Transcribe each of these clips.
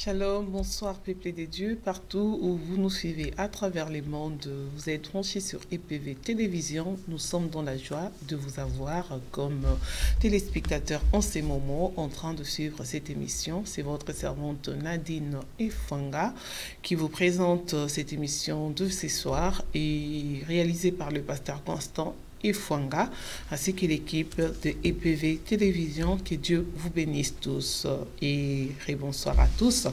Shalom, bonsoir peuple des dieux, partout où vous nous suivez à travers les mondes, vous êtes branchés sur EPV Télévision. Nous sommes dans la joie de vous avoir comme téléspectateurs en ces moments en train de suivre cette émission. C'est votre servante Nadine Efanga qui vous présente cette émission de ce soir et réalisée par le pasteur Constant Efanga, ainsi que l'équipe de EPV Télévision. Que Dieu vous bénisse tous et bonsoir à tous.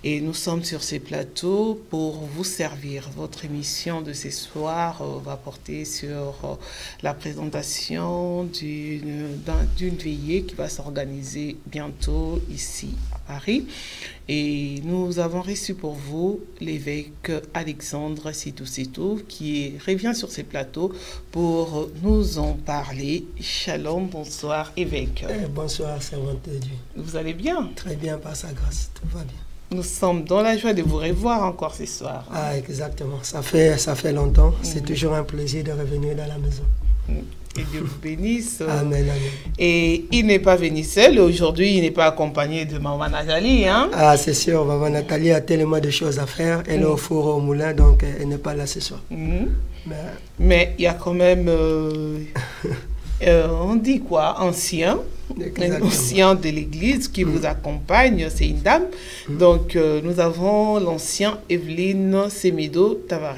Et nous sommes sur ces plateaux pour vous servir. Votre émission de ce soir va porter sur la présentation d'une veillée qui va s'organiser bientôt ici à Paris. Et nous avons reçu pour vous l'évêque Alexandre Sitou qui revient sur ces plateaux pour nous en parler. Shalom, bonsoir évêque. Bonsoir, servante de Dieu. Vous allez bien? Très bien, par sa grâce, tout va bien. Nous sommes dans la joie de vous revoir encore ce soir. Ah, exactement, ça fait longtemps. C'est toujours un plaisir de revenir dans la maison. Que Dieu vous bénisse. Amen, amen. Et il n'est pas venu seul. Aujourd'hui, il n'est pas accompagné de maman Nathalie. Hein? Ah, c'est sûr. Maman Nathalie a tellement de choses à faire. Elle est au four au moulin, donc elle n'est pas là ce soir. Mais il y a quand même, on dit quoi, ancien de l'église qui vous accompagne, c'est une dame. Donc, nous avons l'ancien Evelyne Semido Tavares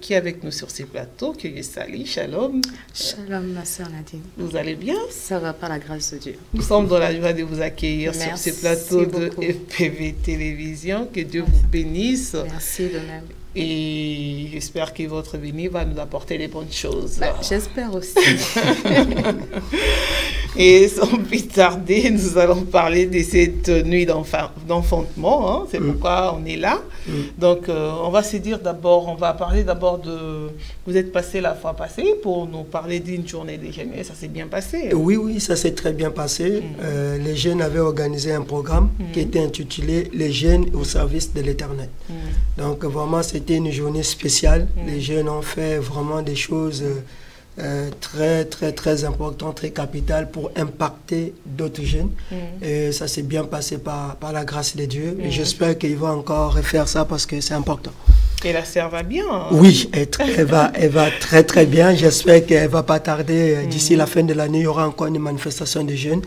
qui est avec nous sur ces plateaux, que je salue. Shalom. Shalom, ma soeur Nadine. Vous allez bien? Ça va par la grâce de Dieu. Nous sommes dans la joie de vous accueillir sur ces plateaux de EPV Télévision. Que Dieu vous bénisse. Merci de même. Et j'espère que votre venue va nous apporter des bonnes choses. J'espère aussi. Et sans plus tarder, nous allons parler de cette nuit d'enfantement. Hein. C'est pourquoi on est là. Donc, on va se dire d'abord, on va parler d'abord de... Vous êtes passé la fois passée pour nous parler d'une journée des jeunes. Ça s'est bien passé. Oui, ça s'est très bien passé. Les jeunes avaient organisé un programme qui était intitulé « Les jeunes au service de l'Éternel ». Donc, vraiment, c'était une journée spéciale. Les jeunes ont fait vraiment des choses très importantes, très capitales pour impacter d'autres jeunes. Et ça s'est bien passé par la grâce de Dieu. Et j'espère qu'il va encore refaire ça parce que c'est important. Et la sœur va bien. Hein? Oui, elle va très bien. J'espère qu'elle ne va pas tarder. D'ici la fin de l'année, il y aura encore une manifestation de jeunes.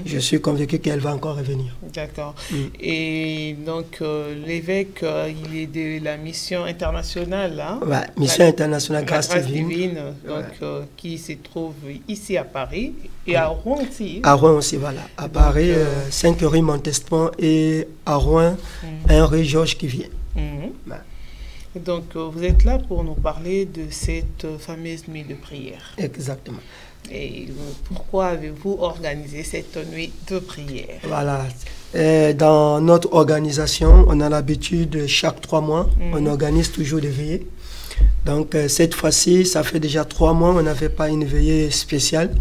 Je suis convaincu qu'elle va encore revenir. D'accord. Et donc, l'évêque, il est de la mission internationale. Hein? Ouais, mission internationale Grâce Divine. Donc, qui se trouve ici à Paris et à Rouen aussi. À Rouen aussi, voilà. À donc, Paris, 5 rue Montespan et à Rouen, 1 rue Georges qui vient. Donc, vous êtes là pour nous parler de cette fameuse nuit de prière. Exactement. Et pourquoi avez-vous organisé cette nuit de prière? Voilà. Dans notre organisation, on a l'habitude, chaque 3 mois, on organise toujours des veillées. Donc, cette fois-ci, ça fait déjà 3 mois, on n'avait pas une veillée spéciale.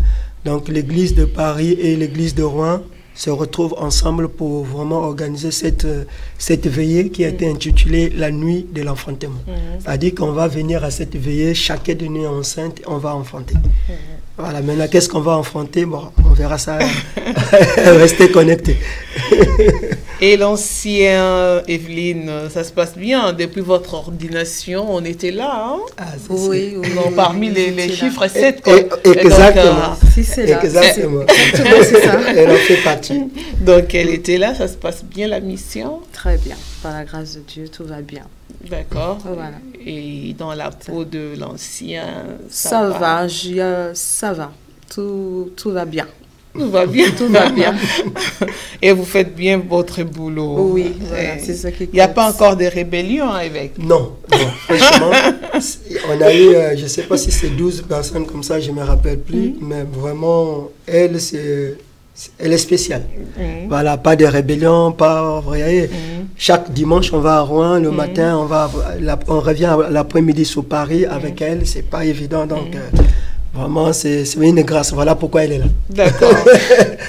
Donc, l'église de Paris et l'église de Rouen se retrouvent ensemble pour vraiment organiser cette veillée qui a été intitulée la nuit de l'enfantement. C'est-à-dire qu'on va venir à cette veillée, chaque nuit enceinte, on va enfanter. Voilà, maintenant, qu'est-ce qu'on va enfanter? Bon, on verra ça. Restez connectés. Et l'ancien Evelyne, ça se passe bien. Depuis votre ordination, on était là. Hein? Ah, oui. Non, parmi les chiffres 7. Exactement. Si c'est là. Exactement. C'est ça. Elle en fait partie. Donc, elle était là. Ça se passe bien, la mission? Très bien. Par la grâce de Dieu, tout va bien. D'accord. Voilà. Et dans la peau de l'ancien, ça va. Ça va. Tout va bien. Tout va bien. Tout va bien. Et vous faites bien votre boulot. Oui, voilà, c'est ça qui compte. Il n'y a pas encore de rébellion, hein, évêque? Non, franchement, on a eu, je ne sais pas si c'est 12 personnes comme ça, je ne me rappelle plus, mais vraiment, elle est spéciale. Voilà, pas de rébellion, pas... Vous voyez, chaque dimanche, on va à Rouen, le matin, on revient l'après-midi sur Paris avec elle, c'est pas évident, donc... Vraiment, c'est une grâce. Voilà pourquoi elle est là. D'accord.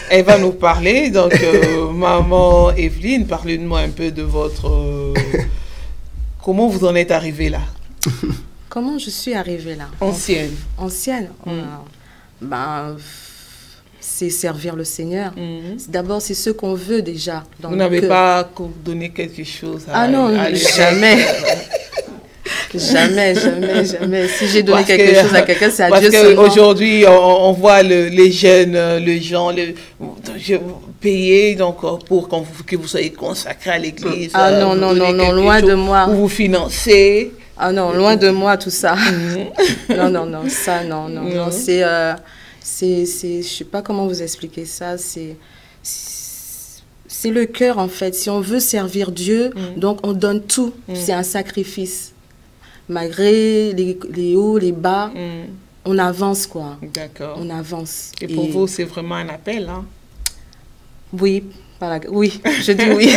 Elle va nous parler. Donc, maman Evelyne, parlez-nous un peu de votre... Comment vous en êtes arrivée là? Comment je suis arrivée là? Ancienne. Ancienne. c'est servir le Seigneur. D'abord, c'est ce qu'on veut déjà. Vous n'avez pas donné quelque chose à... Ah non, jamais. Jamais. Si j'ai donné quelque chose à quelqu'un, c'est à Dieu seulement. Parce qu'aujourd'hui, on voit les jeunes, les gens payer donc, pour que vous soyez consacrés à l'église. Ah non, loin de moi. Pour vous financer. Ah non, loin de moi tout ça. Non, ça, non. C'est, je sais pas comment vous expliquer ça. C'est le cœur en fait. Si on veut servir Dieu, donc on donne tout. C'est un sacrifice. Malgré les hauts, les bas, on avance quoi. D'accord. On avance. Et pour vous, c'est vraiment un appel, hein? Oui, oui, je dis oui.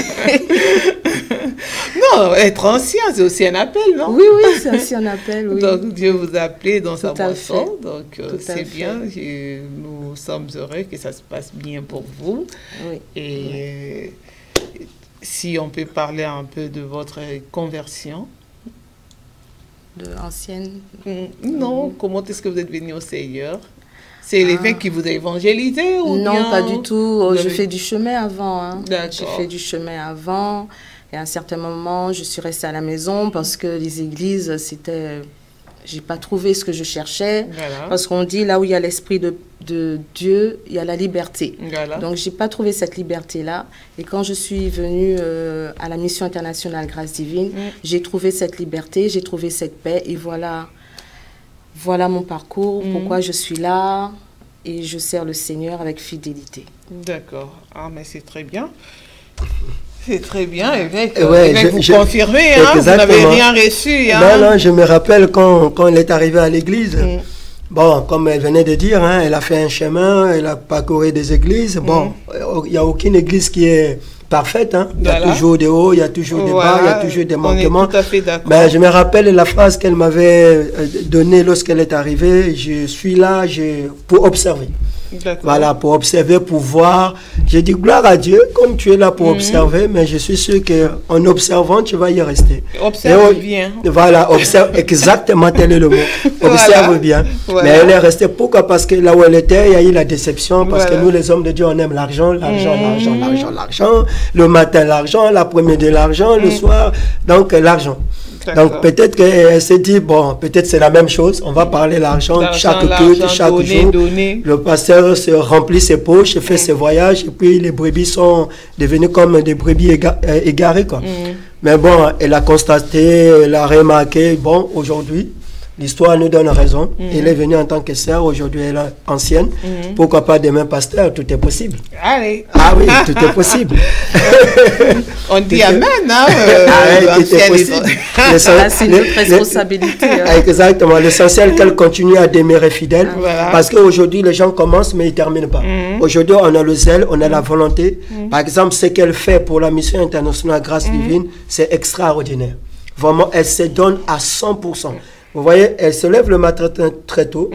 Non, être ancien, c'est aussi un appel, non? Oui, c'est aussi un appel, oui. Donc, Dieu vous a appelé dans sa moisson, donc c'est bien. Nous sommes heureux que ça se passe bien pour vous. Oui. Et si on peut parler un peu de votre conversion. De ancienne? Non, comment est-ce que vous êtes venu au Seigneur? C'est l'évêque qui vous a évangélisé ou non, bien... pas du tout. Je fais du chemin avant. Hein. J'ai fait du chemin avant. Et à un certain moment, je suis restée à la maison parce que les églises, c'était... J'ai pas trouvé ce que je cherchais. Voilà. Parce qu'on dit, là où il y a l'esprit de Dieu, il y a la liberté. Voilà. Donc, j'ai pas trouvé cette liberté-là. Et quand je suis venue à la mission internationale Grâce Divine, j'ai trouvé cette liberté, j'ai trouvé cette paix. Et voilà mon parcours, pourquoi je suis là. Et je sers le Seigneur avec fidélité. D'accord. Ah, mais c'est très bien. C'est très bien, évêque. Ouais, évêque, vous confirmez, hein, vous n'avez rien reçu. Hein. Non, je me rappelle quand elle est arrivée à l'église. Bon, comme elle venait de dire, hein, elle a fait un chemin, elle a parcouru des églises. Bon, il n'y a aucune église qui est parfaite. Hein. Il y a toujours des hauts, il y a toujours des bas, il y a toujours des manquements. On est tout à fait d'accord. Mais je me rappelle la phrase qu'elle m'avait donnée lorsqu'elle est arrivée. Je suis là pour observer. Voilà, pour observer, pour voir. J'ai dit gloire à Dieu, comme tu es là pour observer, mais je suis sûr qu'en observant, tu vas y rester. Observe bien. Voilà, observe exactement, tel est le mot. Observe bien. Voilà. Mais elle est restée. Pourquoi? Parce que là où elle était, il y a eu la déception. Parce que nous, les hommes de Dieu, on aime l'argent, l'argent. Le matin, l'argent, l'après-midi, l'argent, le soir. Donc, l'argent. Donc peut-être qu'elle s'est dit, bon, peut-être c'est la même chose, on va parler l'argent, chaque culte, chaque jour. Le pasteur se remplit ses poches, fait ses voyages, et puis les brebis sont devenues comme des brebis égarées, quoi. Mais bon, elle a constaté, elle a remarqué, bon, aujourd'hui, l'histoire nous donne raison. Elle est venue en tant que sœur, aujourd'hui elle est ancienne. Pourquoi pas demain pasteur, tout est possible. Allez. Ah oui, tout est possible. On dit amen, hein. Tout est possible. C'est notre responsabilité. Exactement. L'essentiel qu'elle continue à demeurer fidèle. Parce qu'aujourd'hui, les gens commencent, mais ils ne terminent pas. Aujourd'hui, on a le zèle, on a la volonté. Par exemple, ce qu'elle fait pour la mission internationale Grâce Divine, c'est extraordinaire. Vraiment, elle se donne à 100%. Vous voyez, elle se lève le matin très tôt.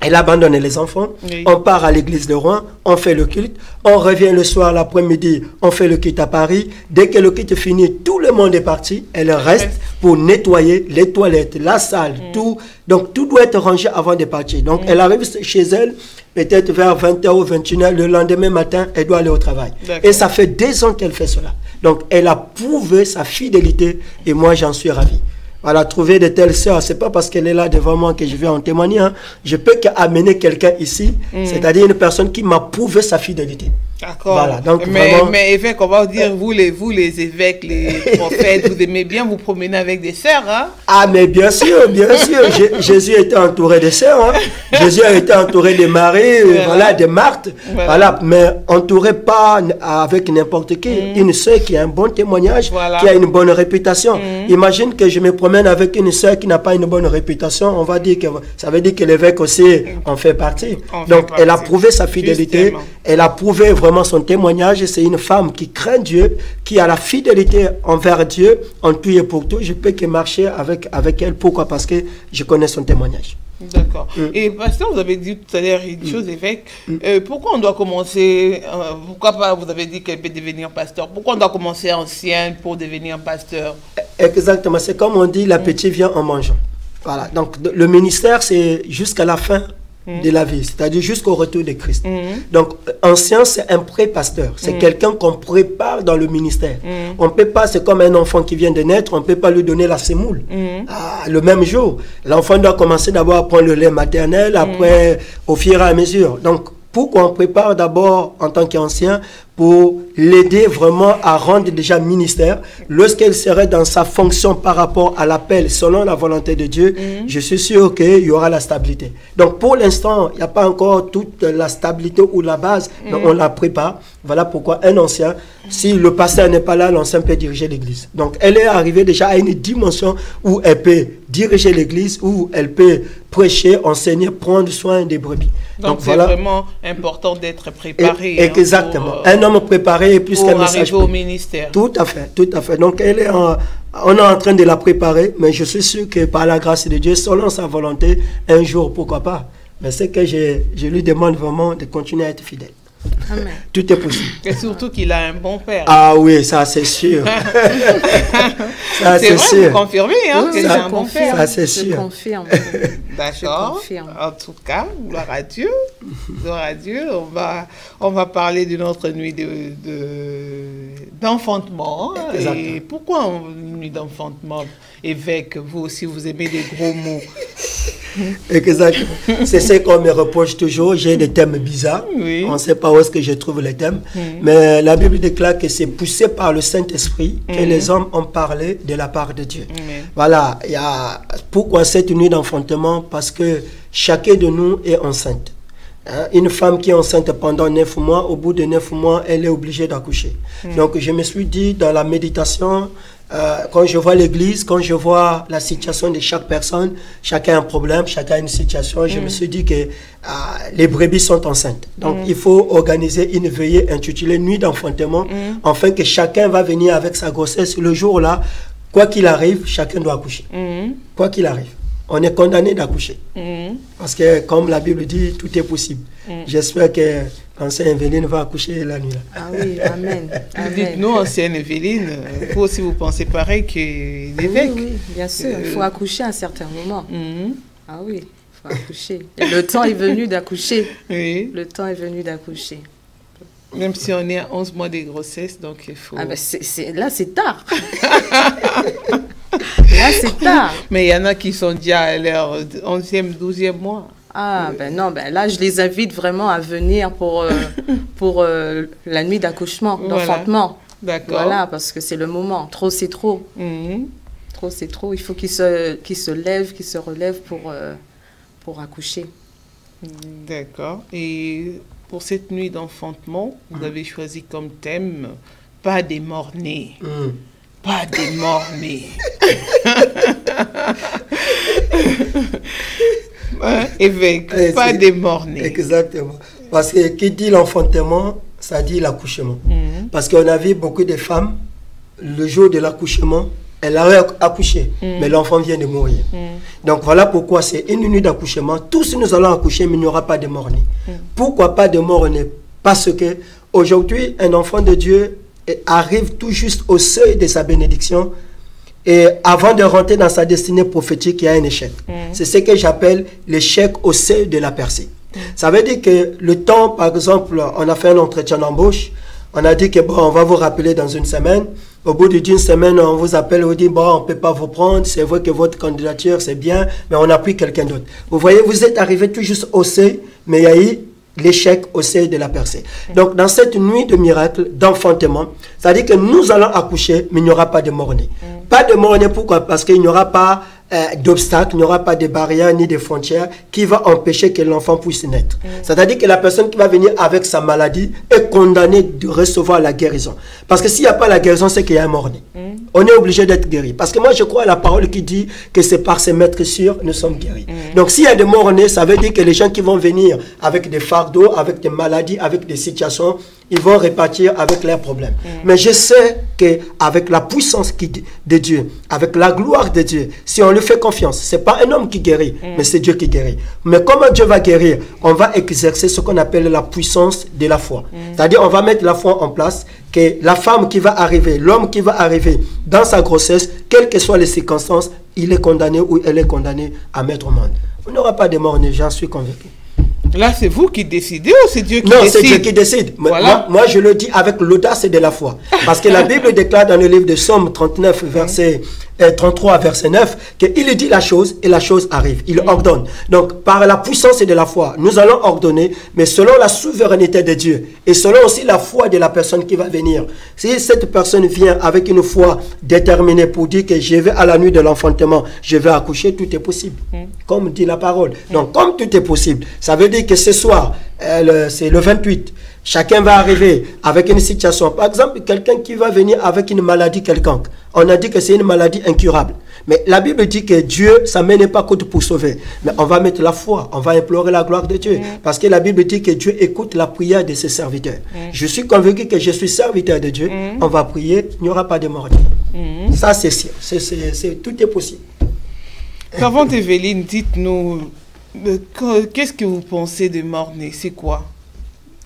Elle abandonne les enfants. On part à l'église de Rouen, on fait le culte. On revient le soir, l'après-midi, on fait le culte à Paris. Dès que le culte finit, tout le monde est parti. Elle reste pour nettoyer les toilettes, la salle, tout. Donc, tout doit être rangé avant de partir. Donc, elle arrive chez elle, peut-être vers 20h ou 21h. Le lendemain matin, elle doit aller au travail. Et ça fait 2 ans qu'elle fait cela. Donc, elle a prouvé sa fidélité et moi, j'en suis ravi. Voilà, trouver de telles sœurs, c'est pas parce qu'elle est là devant moi que je vais en témoigner. Hein. Je peux qu'amener quelqu'un ici, c'est-à-dire une personne qui m'a prouvé sa fidélité. D'accord. Voilà, donc mais évêque, on va vous dire, vous les évêques, les prophètes, vous aimez bien vous promener avec des sœurs, hein? Ah, mais bien sûr, bien sûr. Jésus était entouré de sœurs, hein. Jésus a été entouré de Marie, voilà, de Marthe, voilà, mais entouré pas avec n'importe qui. Une sœur qui a un bon témoignage, qui a une bonne réputation. Imagine que je me promène avec une sœur qui n'a pas une bonne réputation, on va dire que ça veut dire que l'évêque aussi en fait partie. Donc, elle a prouvé sa fidélité, justement. Elle a prouvé vraiment son témoignage. C'est une femme qui craint Dieu, qui a la fidélité envers Dieu en tout et pour tout. Je peux que marcher avec elle. Pourquoi? Parce que je connais son témoignage. D'accord. Et pasteur, vous avez dit tout à l'heure une chose, évêque. Pourquoi on doit commencer, pourquoi pas vous avez dit qu'elle peut devenir pasteur? Pourquoi on doit commencer ancienne pour devenir pasteur? Exactement. C'est comme on dit, l'appétit vient en mangeant. Voilà. Donc le ministère, c'est jusqu'à la fin de la vie, c'est-à-dire jusqu'au retour de Christ. Donc, ancien, c'est un pré-pasteur. C'est quelqu'un qu'on prépare dans le ministère. On ne peut pas, c'est comme un enfant qui vient de naître, on ne peut pas lui donner la semoule. Le même jour, l'enfant doit commencer d'abord à prendre le lait maternel, après, au fur et à mesure. Donc, pourquoi on prépare d'abord en tant qu'ancien pour l'aider vraiment à rendre déjà ministère. Lorsqu'elle serait dans sa fonction par rapport à l'appel selon la volonté de Dieu, je suis sûr qu'il y aura la stabilité. Donc pour l'instant, il n'y a pas encore toute la stabilité ou la base, donc on la prépare. Voilà pourquoi un ancien, si le pasteur n'est pas là, l'ancien peut diriger l'église. Donc elle est arrivée déjà à une dimension où elle peut diriger l'église, où elle peut prêcher, enseigner, prendre soin des brebis. Donc c'est voilà. Vraiment important d'être préparé. Exactement. Un homme préparé est plus qu'un message. Pour arriver au ministère. Tout à fait, tout à fait. Donc elle est on est en train de la préparer, mais je suis sûr que par la grâce de Dieu, selon sa volonté, un jour, pourquoi pas. Mais c'est que je lui demande vraiment de continuer à être fidèle. Amen. Tout est possible. Et surtout qu'il a un bon père. Ah oui, ça c'est sûr. Ça c'est vrai, vous confirmez hein, que j'ai un bon père. Ça c'est sûr. Je confirme. D'accord. En tout cas, gloire à Dieu. Gloire à Dieu. On va parler d'une autre nuit d'enfantement. Et pourquoi une nuit d'enfantement? Évêque, vous aussi, vous aimez des gros mots. Exactement. C'est ce qu'on me reproche toujours. J'ai des thèmes bizarres. Oui. On ne sait pas où est-ce que je trouve les thèmes. Mais la Bible déclare que c'est poussé par le Saint-Esprit que les hommes ont parlé de la part de Dieu. Voilà. Pourquoi cette nuit d'enfantement? Parce que chacun de nous est enceinte. Une femme qui est enceinte pendant 9 mois, au bout de 9 mois, elle est obligée d'accoucher. Donc je me suis dit dans la méditation, quand je vois l'église, quand je vois la situation de chaque personne, chacun a un problème, chacun a une situation, je me suis dit que les brebis sont enceintes. Donc il faut organiser une veillée intitulée Nuit d'enfantement, afin que chacun va venir avec sa grossesse. Le jour-là, quoi qu'il arrive, chacun doit accoucher. Quoi qu'il arrive. On est condamné d'accoucher. Parce que, comme la Bible dit, tout est possible. J'espère que l'ancienne Evelyne va accoucher la nuit. Ah oui, amen. Dites-nous, ancienne Evelyne, vous aussi vous pensez pareil que l'évêque. Oui, bien sûr. Il faut accoucher à un certain moment. Ah oui, il faut accoucher. Et le temps est venu d'accoucher. Oui. Le temps est venu d'accoucher. Même si on est à 11 mois de grossesse, donc il faut... Ah ben là, c'est tard. Là, c'est tard. Mais il y en a qui sont déjà à leur 11e, 12e mois. Ah, ben non, ben là, je les invite vraiment à venir pour la nuit d'accouchement, d'enfantement. D'accord. Voilà, parce que c'est le moment. Trop, c'est trop. Trop, c'est trop. Il faut qu'ils se lèvent, qu'ils se relèvent pour accoucher. D'accord. Et pour cette nuit d'enfantement, vous avez choisi comme thème « Pas des morts-nés ». Pas des morts-nés. Évêque, pas des morts-nés. Exactement. Parce que qui dit l'enfantement, ça dit l'accouchement. Parce qu'on a vu beaucoup de femmes, le jour de l'accouchement, elle a accouché, mais l'enfant vient de mourir. Donc voilà pourquoi c'est une nuit d'accouchement. Tous nous allons accoucher, mais il n'y aura pas de morts-nés. Pourquoi pas de morts-nés? Parce que aujourd'hui, un enfant de Dieu arrive tout juste au seuil de sa bénédiction et avant de rentrer dans sa destinée prophétique, il y a un échec. C'est ce que j'appelle l'échec au seuil de la percée. Ça veut dire que le temps, par exemple, on a fait un entretien d'embauche, on a dit que bon, on va vous rappeler dans une semaine. Au bout d'une semaine, on vous appelle, on dit bon, on ne peut pas vous prendre, c'est vrai que votre candidature c'est bien, mais on a pris quelqu'un d'autre. Vous voyez, vous êtes arrivé tout juste au seuil, mais il y a eu l'échec au seuil de la percée. Donc, dans cette nuit de miracle, d'enfantement, ça veut dire que nous allons accoucher, mais il n'y aura pas de mort-nés. Pas de mort-nés, pourquoi? Parce qu'il n'y aura pas d'obstacles, il n'y aura pas de barrières ni de frontières qui va empêcher que l'enfant puisse naître. C'est-à-dire que la personne qui va venir avec sa maladie est condamnée de recevoir la guérison. Parce que s'il n'y a pas la guérison, c'est qu'il y a un mort-né. On est obligé d'être guéri. Parce que moi, je crois à la parole qui dit que c'est par ses maîtres sûrs, nous sommes guéris. Donc, s'il y a des morts-nés, ça veut dire que les gens qui vont venir avec des fardeaux, avec des maladies, avec des situations, ils vont repartir avec leurs problèmes. Mais je sais qu'avec la puissance de Dieu, avec la gloire de Dieu, si on lui fait confiance, ce n'est pas un homme qui guérit, mais c'est Dieu qui guérit. Mais comment Dieu va guérir? On va exercer ce qu'on appelle la puissance de la foi. C'est-à-dire, on va mettre la foi en place, que la femme qui va arriver, l'homme qui va arriver dans sa grossesse, quelles que soient les circonstances, il est condamné ou elle est condamnée à mettre au monde. On n'aura pas de mort, j'en suis convaincu. Là, c'est vous qui décidez ou c'est Dieu qui décide? Non, c'est Dieu qui décide. Voilà. Moi, je le dis avec l'audace et de la foi. Parce que la Bible déclare dans le livre de Somme 39, verset 33, verset 9, qu'il dit la chose et la chose arrive. Il ordonne. Donc, par la puissance et de la foi, nous allons ordonner, mais selon la souveraineté de Dieu et selon aussi la foi de la personne qui va venir. Si cette personne vient avec une foi déterminée pour dire que je vais à la nuit de l'enfantement, je vais accoucher, tout est possible. Comme dit la parole. Donc, comme tout est possible, ça veut dire que ce soir, c'est le 28, chacun va arriver avec une situation. Par exemple, quelqu'un qui va venir avec une maladie quelconque. On a dit que c'est une maladie incurable. Mais la Bible dit que Dieu, ça ne mène pas côte pour sauver. Mais on va mettre la foi, on va implorer la gloire de Dieu. Parce que la Bible dit que Dieu écoute la prière de ses serviteurs. Je suis convaincu que je suis serviteur de Dieu. On va prier, il n'y aura pas de mort. Ça, c'est sûr. Tout est possible. Savante Evelyne, dites-nous, qu'est-ce que vous pensez de mort-né? C'est quoi?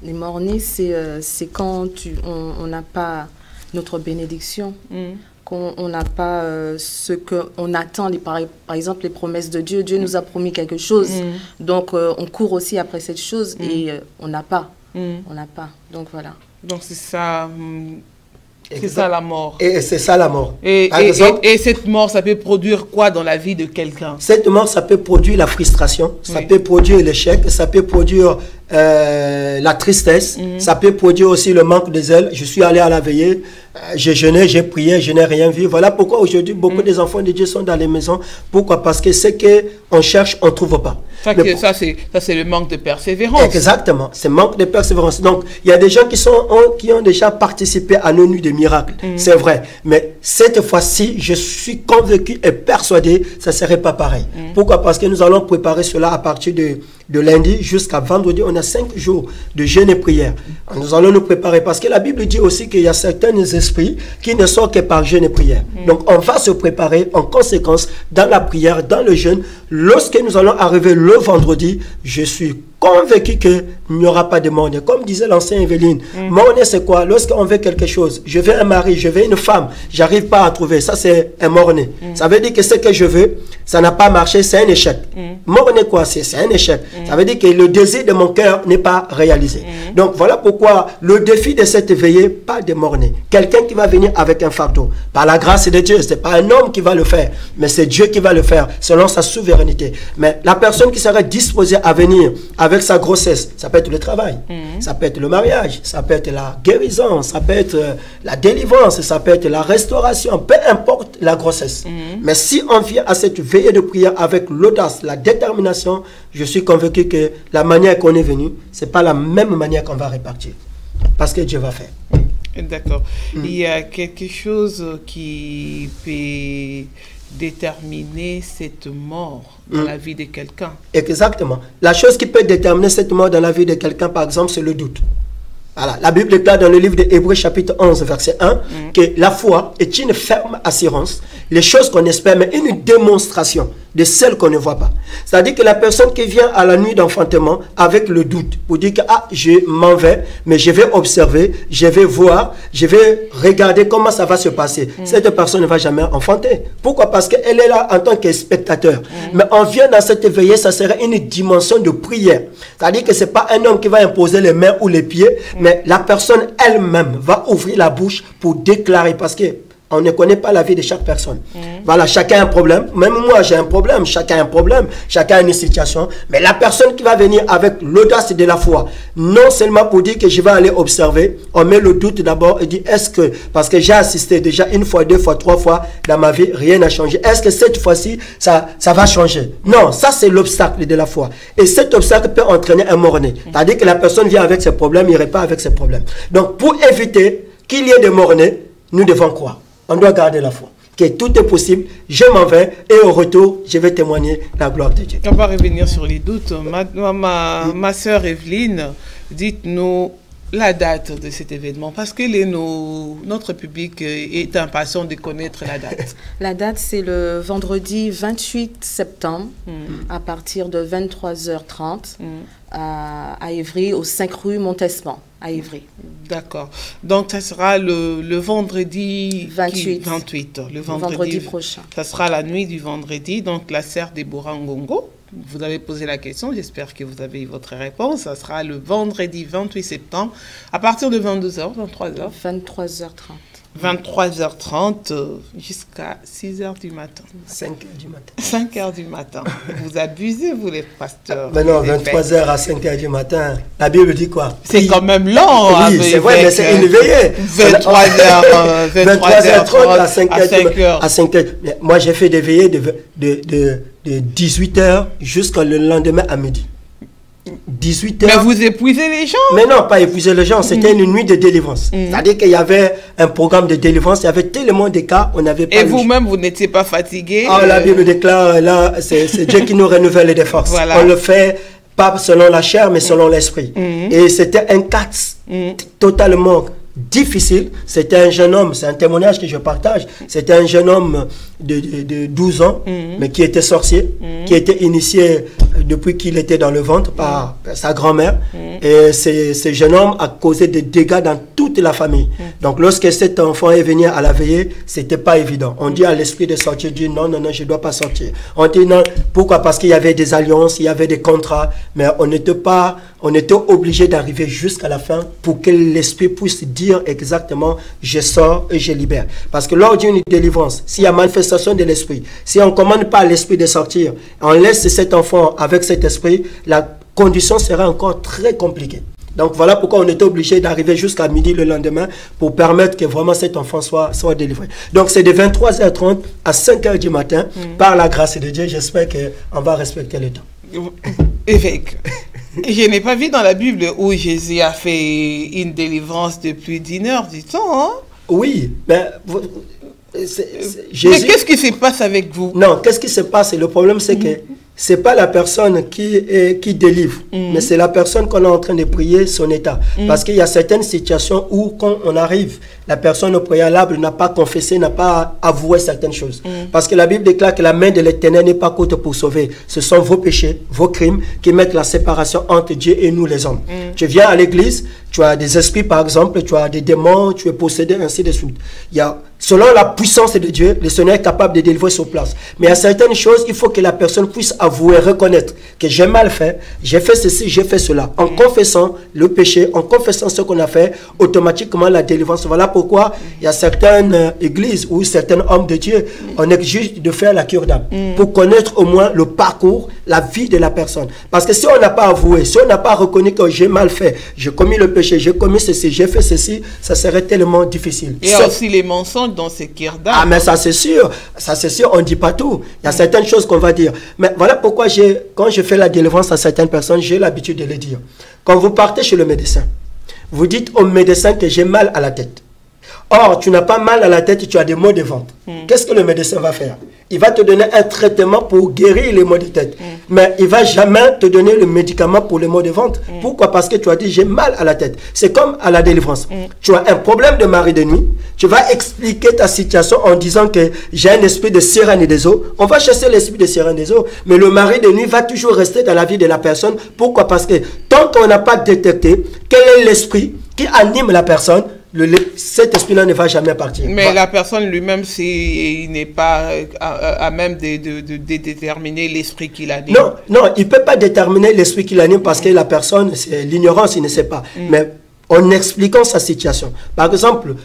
Les morts-nés, c'est quand on n'a pas notre bénédiction, qu'on n'a pas ce qu'on attend, par exemple les promesses de Dieu. Dieu nous a promis quelque chose, donc on court aussi après cette chose et on n'a pas. On n'a pas, donc voilà. Donc c'est ça... C'est ça la mort. Et c'est ça la mort. Et cette mort, ça peut produire quoi dans la vie de quelqu'un? Cette mort, ça peut produire la frustration, ça peut produire l'échec, ça peut produire la tristesse, ça peut produire aussi le manque de zèle. Je suis allé à la veillée, j'ai jeûné, j'ai prié, je n'ai rien vu. Voilà pourquoi aujourd'hui, beaucoup des enfants de Dieu sont dans les maisons. Pourquoi? Parce que ce qu'on cherche, on ne trouve pas. Ça, c'est le manque de persévérance. Exactement, c'est manque de persévérance. Donc, il y a des gens qui ont déjà participé à nos nuits de miracles. C'est vrai. Mais cette fois-ci, je suis convaincu et persuadé, ça ne serait pas pareil. Pourquoi? Parce que nous allons préparer cela à partir de lundi jusqu'à vendredi. On a 5 jours de jeûne et prière. Nous allons nous préparer parce que la Bible dit aussi qu'il y a certains esprits qui ne sortent que par jeûne et prière. Donc, on va se préparer en conséquence dans la prière, dans le jeûne. Lorsque nous allons arriver le vendredi, je suis convaincu qu'il n'y aura pas de mort-né. Comme disait l'ancien Evelyne, mort-né c'est quoi? Lorsqu'on veut quelque chose, je veux un mari, je veux une femme, j'arrive pas à trouver, ça c'est un mort-né. Ça veut dire que ce que je veux, ça n'a pas marché, c'est un échec. Mort-né quoi? C'est un échec. Ça veut dire que le désir de mon cœur n'est pas réalisé. Donc voilà pourquoi le défi de cette veillée, pas de mort-né. Quelqu'un qui va venir avec un fardeau. Par la grâce de Dieu, c'est pas un homme qui va le faire, mais c'est Dieu qui va le faire selon sa souveraineté. Mais la personne qui serait disposée à venir avec sa grossesse, ça peut être le travail, ça peut être le mariage, ça peut être la guérison, ça peut être la délivrance, ça peut être la restauration, peu importe la grossesse. Mais si on vient à cette veillée de prière avec l'audace, la détermination, je suis convaincu que la manière qu'on est venu, ce n'est pas la même manière qu'on va répartir. Parce que Dieu va faire. D'accord. Il y a quelque chose qui peut déterminer cette mort dans la vie de quelqu'un. Exactement. La chose qui peut déterminer cette mort dans la vie de quelqu'un, par exemple, c'est le doute. Voilà. La Bible déclare dans le livre de Hébreux chapitre 11, verset 1, que la foi est une ferme assurance, les choses qu'on espère, mais une démonstration de celles qu'on ne voit pas. C'est-à-dire que la personne qui vient à la nuit d'enfantement avec le doute, pour dire que je m'en vais, mais je vais observer, je vais voir, je vais regarder comment ça va se passer. Cette personne ne va jamais enfanter. Pourquoi? Parce qu'elle est là en tant que spectateur. Mais on vient dans cette veillée, ça serait une dimension de prière. C'est-à-dire que ce n'est pas un homme qui va imposer les mains ou les pieds, mais la personne elle-même va ouvrir la bouche pour déclarer, parce que on ne connaît pas la vie de chaque personne. Voilà, chacun a un problème. Même moi, j'ai un problème. Chacun a un problème. Chacun a une situation. Mais la personne qui va venir avec l'audace de la foi, non seulement pour dire que je vais aller observer, on met le doute d'abord et dit, est-ce que, parce que j'ai assisté déjà 1 fois, 2 fois, 3 fois dans ma vie, rien n'a changé. Est-ce que cette fois-ci, ça va changer? Non, ça c'est l'obstacle de la foi. Et cet obstacle peut entraîner un mort-né. C'est-à-dire que la personne vient avec ses problèmes, il repart avec ses problèmes. Donc, pour éviter qu'il y ait des mort-nés, nous devons croire. On doit garder la foi. Que tout est possible, je m'en vais et au retour, je vais témoigner la gloire de Dieu. On va revenir sur les doutes. Ma sœur Evelyne, dites-nous la date de cet événement, parce que notre public est impatient de connaître la date. La date, c'est le vendredi 28 septembre, à partir de 23h30, à Évry, au 5 rue Montespan, à Évry. D'accord. Donc, ça sera le vendredi 28. Le vendredi prochain. Ça sera la nuit du vendredi, donc la serre des Borangongo. vous avez posé la question, j'espère que vous avez eu votre réponse. Ça sera le vendredi 28 septembre, à partir de 22h, 23h. 23h30. 23h30 jusqu'à 6h du matin. 5h du matin. 5h du matin. Vous abusez, vous les pasteurs. Mais non, 23h à 5h du matin. La Bible dit quoi? C'est quand même lent. Oui, c'est vrai, mais c'est une veillée. 23h30 à 5h. Moi, j'ai fait des veillées de 18h jusqu'au lendemain à midi. 18h. Mais vous épuisez les gens. Mais non, pas épuiser les gens, c'était une nuit de délivrance. C'est-à-dire qu'il y avait un programme de délivrance, il y avait tellement de cas, on n'avait pas... Et vous-même, vous n'étiez pas fatigué? Ah, la Bible déclare, là, c'est Dieu qui nous renouvelle les forces. Voilà. On le fait pas selon la chair, mais selon l'esprit. Et c'était un cas totalement difficile. C'était un jeune homme, c'est un témoignage que je partage, c'était un jeune homme de 12 ans, mais qui était sorcier, qui était initié depuis qu'il était dans le ventre par sa grand-mère. Et ce jeune homme a causé des dégâts dans toute la famille. Donc lorsque cet enfant est venu à la veillée, c'était pas évident. On dit à l'esprit de sortir, dit non, non, non, je dois pas sortir. On dit non, pourquoi? Parce qu'il y avait des alliances, il y avait des contrats, mais on était obligé d'arriver jusqu'à la fin pour que l'esprit puisse dire exactement, je sors et je libère. Parce que lors d'une délivrance, s'il y a manifestation de l'esprit, si on ne commande pas à l'esprit de sortir, on laisse cet enfant avec cet esprit, la condition sera encore très compliquée. Donc voilà pourquoi on était obligé d'arriver jusqu'à midi le lendemain pour permettre que vraiment cet enfant soit délivré. Donc c'est de 23h30 à 5h du matin, par la grâce de Dieu, j'espère qu'on va respecter le temps. Évêque, je n'ai pas vu dans la Bible où Jésus a fait une délivrance de plus d'1 heure du temps. Hein? Oui, mais... Mais qu'est-ce qui se passe avec vous? Non, qu'est-ce qui se passe? Le problème, c'est que ce n'est pas la personne qui délivre, mais c'est la personne qu'on est en train de prier, son état. Parce qu'il y a certaines situations où, quand on arrive, la personne au préalable n'a pas confessé, n'a pas avoué certaines choses. Parce que la Bible déclare que la main de l'Éternel n'est pas courte pour sauver. Ce sont vos péchés, vos crimes qui mettent la séparation entre Dieu et nous les hommes. Tu viens à l'église, tu as des esprits par exemple, tu as des démons, tu es possédé, ainsi de suite. Selon la puissance de Dieu, le Seigneur est capable de délivrer sur place. Mais il y a certaines choses, il faut que la personne puisse avouer, reconnaître que j'ai mal fait, j'ai fait ceci, j'ai fait cela. En confessant le péché, en confessant ce qu'on a fait, automatiquement la délivrance. Voilà pourquoi il y a certaines églises ou certains hommes de Dieu, on exige de faire la cure d'âme pour connaître au moins le parcours, la vie de la personne. Parce que si on n'a pas avoué, si on n'a pas reconnu que j'ai mal fait, j'ai commis le péché, j'ai commis ceci, j'ai fait ceci, ça serait tellement difficile. Il y a aussi les mensonges dans ces cure d'âme. Ah, mais ça c'est sûr, on ne dit pas tout. Il y a certaines choses qu'on va dire. Mais voilà pourquoi quand je fais la délivrance à certaines personnes, j'ai l'habitude de le dire. Quand vous partez chez le médecin, vous dites au médecin que j'ai mal à la tête. Or, tu n'as pas mal à la tête, tu as des maux de ventre. Qu'est-ce que le médecin va faire? Il va te donner un traitement pour guérir les maux de tête. Mais il ne va jamais te donner le médicament pour les maux de ventre. Pourquoi? Parce que tu as dit, j'ai mal à la tête. C'est comme à la délivrance. Tu as un problème de mari de nuit. Tu vas expliquer ta situation en disant que j'ai un esprit de sirène des eaux. On va chasser l'esprit de sirène des eaux. Mais le mari de nuit va toujours rester dans la vie de la personne. Pourquoi? Parce que tant qu'on n'a pas détecté quel est l'esprit qui anime la personne, cet esprit-là ne va jamais partir. Mais la personne lui-même, il n'est pas à même de déterminer l'esprit qu'il anime. Non, non, il ne peut pas déterminer l'esprit qu'il anime parce que la personne, c'est l'ignorance, il ne sait pas. Mais en expliquant sa situation. Par exemple,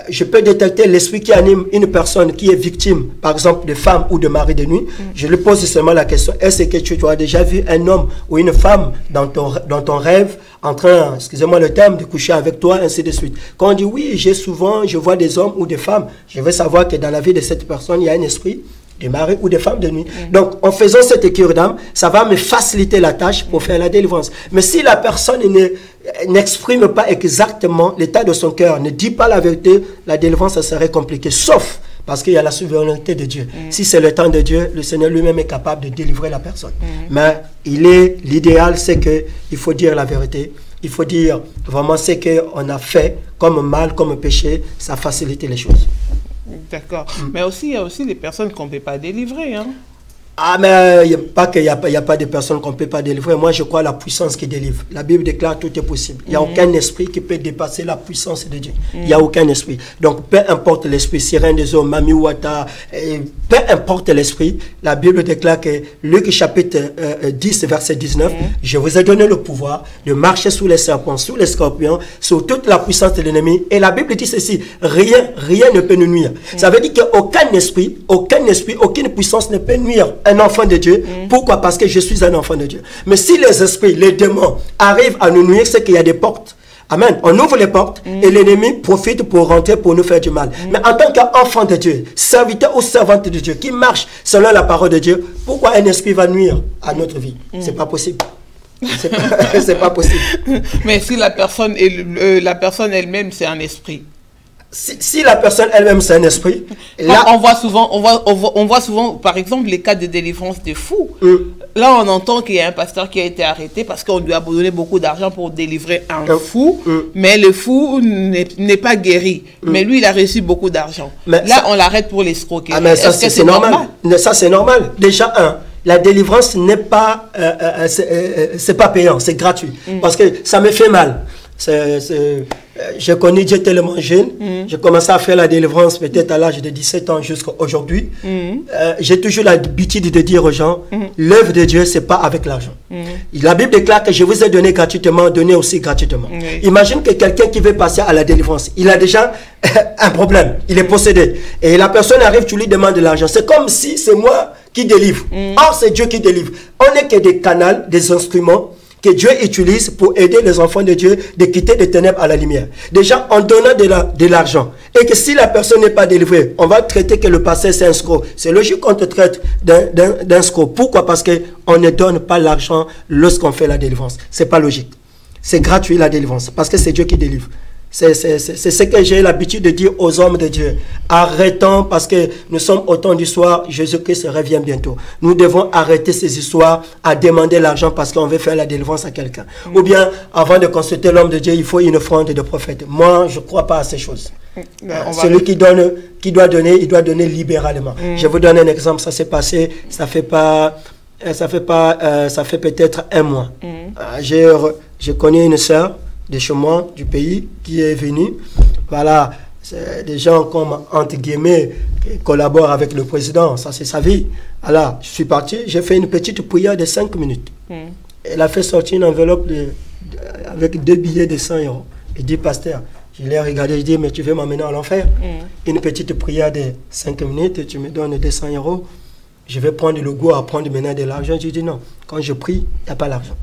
je peux détecter l'esprit qui anime une personne qui est victime, par exemple, de femme ou de mari de nuit. Je lui pose seulement la question, est-ce que tu as déjà vu un homme ou une femme dans ton rêve en train, excusez-moi le terme, de coucher avec toi, ainsi de suite. Quand on dit oui, je vois des hommes ou des femmes, je veux savoir que dans la vie de cette personne, il y a un esprit de mari ou de femme de nuit. Donc, en faisant cette cure d'âme, ça va me faciliter la tâche pour faire la délivrance. Mais si la personne n'exprime pas exactement l'état de son cœur, ne dit pas la vérité, la délivrance, ça serait compliqué. Sauf parce qu'il y a la souveraineté de Dieu. Si c'est le temps de Dieu, le Seigneur lui-même est capable de délivrer la personne. Mais l'idéal, c'est qu'il faut dire la vérité. Il faut dire vraiment ce qu'on a fait comme mal, comme péché, ça facilite les choses. D'accord. Mais aussi, il y a aussi des personnes qu'on ne peut pas délivrer. Hein? Ah, mais pas qu'il n'y a pas de personnes qu'on ne peut pas délivrer. Moi, je crois à la puissance qui délivre. La Bible déclare tout est possible. Il n'y a aucun esprit qui peut dépasser la puissance de Dieu. Il n'y a aucun esprit. Donc, peu importe l'esprit, sirène des eaux, Mami Wata, peu importe l'esprit, la Bible déclare que Luc chapitre 10, verset 19, je vous ai donné le pouvoir de marcher sous les serpents, sous les scorpions, sur toute la puissance de l'ennemi. Et la Bible dit ceci, rien ne peut nous nuire. Ça veut dire qu'aucun esprit, aucune puissance ne peut nuire un enfant de Dieu. Pourquoi? Parce que je suis un enfant de Dieu. Mais si les esprits, les démons arrivent à nous nuire, c'est qu'il y a des portes. Amen. On ouvre les portes et l'ennemi profite pour rentrer, pour nous faire du mal. Mais en tant qu'enfant de Dieu, serviteur ou servante de Dieu, qui marche selon la parole de Dieu, pourquoi un esprit va nuire à notre vie? C'est pas possible. C'est pas possible. Mais si la personne elle-même, c'est un esprit. Si la personne elle-même c'est un esprit, là on voit souvent, par exemple, les cas de délivrance de fous. Là, on entend qu'il y a un pasteur qui a été arrêté parce qu'on lui a donné beaucoup d'argent pour délivrer un fou, mais le fou n'est pas guéri. Mais lui, il a reçu beaucoup d'argent. Là, on l'arrête pour l'escroquerie. Ah, mais ça, c'est normal. Ça, c'est normal. Déjà, la délivrance n'est pas, c'est pas payant, c'est gratuit. Parce que ça me fait mal. Je connais Dieu tellement jeune. J'ai commencé à faire la délivrance peut-être à l'âge de 17 ans jusqu'à aujourd'hui. J'ai toujours l'habitude de dire aux gens, l'œuvre de Dieu, c'est pas avec l'argent. La Bible déclare que je vous ai donné gratuitement, donné aussi gratuitement. Imagine que quelqu'un qui veut passer à la délivrance, il a déjà un problème, il est possédé. Et la personne arrive, tu lui demandes de l'argent. C'est comme si c'est moi qui délivre. Or, c'est Dieu qui délivre. On n'est que des canaux, des instruments que Dieu utilise pour aider les enfants de Dieu de quitter des ténèbres à la lumière. Déjà, en donnant de l'argent, et que si la personne n'est pas délivrée, on va traiter que le pasteur c'est un escroc. C'est logique qu'on te traite d'un escroc. Pourquoi? Parce qu'on ne donne pas l'argent lorsqu'on fait la délivrance. C'est pas logique. C'est gratuit la délivrance, parce que c'est Dieu qui délivre. C'est ce que j'ai l'habitude de dire aux hommes de Dieu. Arrêtons, parce que nous sommes au temps du soir, Jésus-Christ revient bientôt. Nous devons arrêter ces histoires à demander l'argent parce qu'on veut faire la délivrance à quelqu'un. Ou bien, avant de consulter l'homme de Dieu, il faut une offrande de prophète. Moi, je ne crois pas à ces choses. Celui qui doit donner, il doit donner libéralement. Je vous donne un exemple, ça s'est passé, ça fait peut-être un mois. Je connais une sœur de chez moi, du pays, qui est venue. Voilà, c'est des gens comme, entre guillemets, qui collaborent avec le président. Ça, c'est sa vie. Alors, je suis parti, j'ai fait une petite prière de 5 minutes. Elle a fait sortir une enveloppe avec 2 billets de 100 €. Et dit, pasteur, je l'ai regardé, je dis, mais tu veux m'amener à l'enfer? Une petite prière de 5 minutes, tu me donnes 200 €. Je vais prendre le goût à prendre maintenant de l'argent. Je dis non, quand je prie, il n'y a pas l'argent.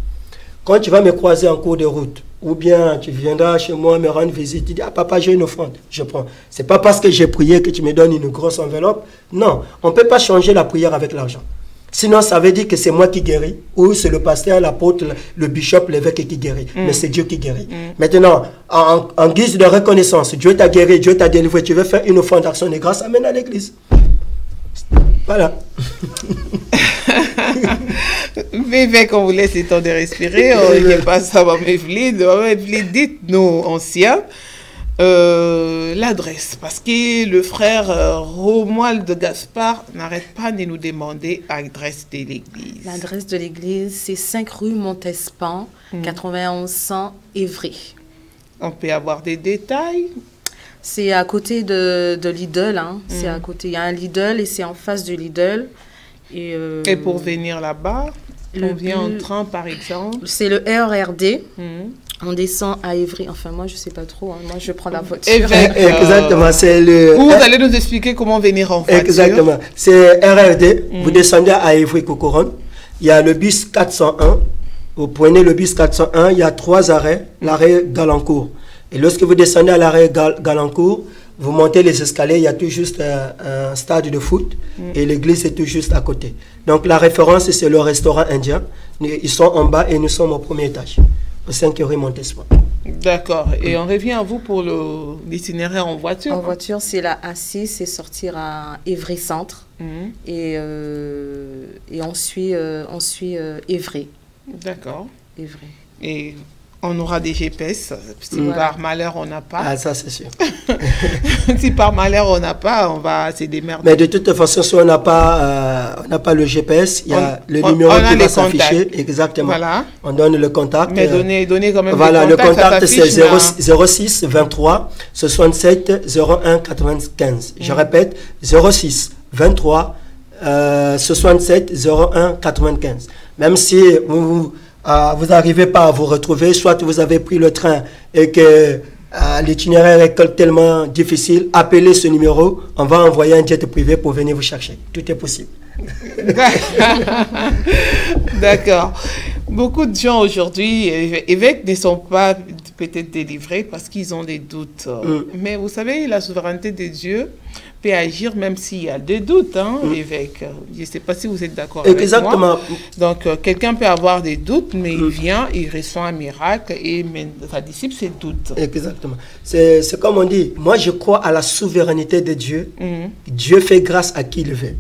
Quand tu vas me croiser en cours de route, ou bien tu viendras chez moi me rendre visite, tu dis, ah papa, j'ai une offrande, je prends. C'est pas parce que j'ai prié que tu me donnes une grosse enveloppe. Non, on ne peut pas changer la prière avec l'argent. Sinon, ça veut dire que c'est moi qui guéris, ou c'est le pasteur, l'apôtre, le bishop, l'évêque qui guérit. Mais c'est Dieu qui guérit. Maintenant, en guise de reconnaissance, Dieu t'a guéri, Dieu t'a délivré, tu veux faire une offrande d'action de grâce, amène à l'église. Voilà. Mais qu'on vous laisse le temps de respirer, on passe à dites-nous, anciens, l'adresse, parce que le frère Romuald de Gaspard n'arrête pas de nous demander l'adresse de l'église. L'adresse de l'église, c'est 5 rue Montespan, 91 100 Évry. On peut avoir des détails? C'est à côté de Lidl, hein. C'est à côté. Il y a un Lidl et c'est en face du Lidl. Et pour venir là-bas, on vient en train, par exemple. C'est le RRD. On descend à Évry. Enfin, moi, je ne sais pas trop. Hein. Moi, je prends la voiture. Exactement. C'est le... Vous allez nous expliquer comment venir en voiture. Exactement. C'est RRD. Vous descendez à Évry-Coucoronne. Il y a le bus 401. Vous prenez le bus 401. Il y a 3 arrêts. L'arrêt Galancourt. Et lorsque vous descendez à l'arrêt Galancourt, vous montez les escaliers, il y a tout juste un stade de foot et l'église est tout juste à côté. Donc la référence, c'est le restaurant indien. Ils sont en bas et nous sommes au premier étage, au 5 rue Montespan. D'accord. Et on revient à vous pour l'itinéraire en voiture. En voiture, c'est la A6, c'est sortir à Évry Centre et on suit Évry. D'accord. Évry. Et on aura des GPS. Si par malheur on n'a pas. Ah, ça c'est sûr. Si par malheur on n'a pas, on va se démerder. Mais de toute façon, si on n'a pas le GPS, il y a le numéro qui va s'afficher. Exactement. Voilà. On donne le contact. Mais donnez quand même voilà, le contact c'est 06 23 67 01 95. Je répète, 06 23 67 01 95. Même si vous n'arrivez pas à vous retrouver, soit vous avez pris le train et que l'itinéraire est tellement difficile, appelez ce numéro, on va envoyer un jet privé pour venir vous chercher. Tout est possible. D'accord. Beaucoup de gens aujourd'hui, évêques, ne sont pas peut-être délivrés parce qu'ils ont des doutes. Mais vous savez, la souveraineté de Dieu peut agir même s'il y a des doutes, évêque. Je ne sais pas si vous êtes d'accord avec moi. Donc, quelqu'un peut avoir des doutes, mais il vient, il reçoit un miracle et ça dissipe ses doutes. Exactement. C'est comme on dit, moi je crois à la souveraineté de Dieu. Dieu fait grâce à qui il veut.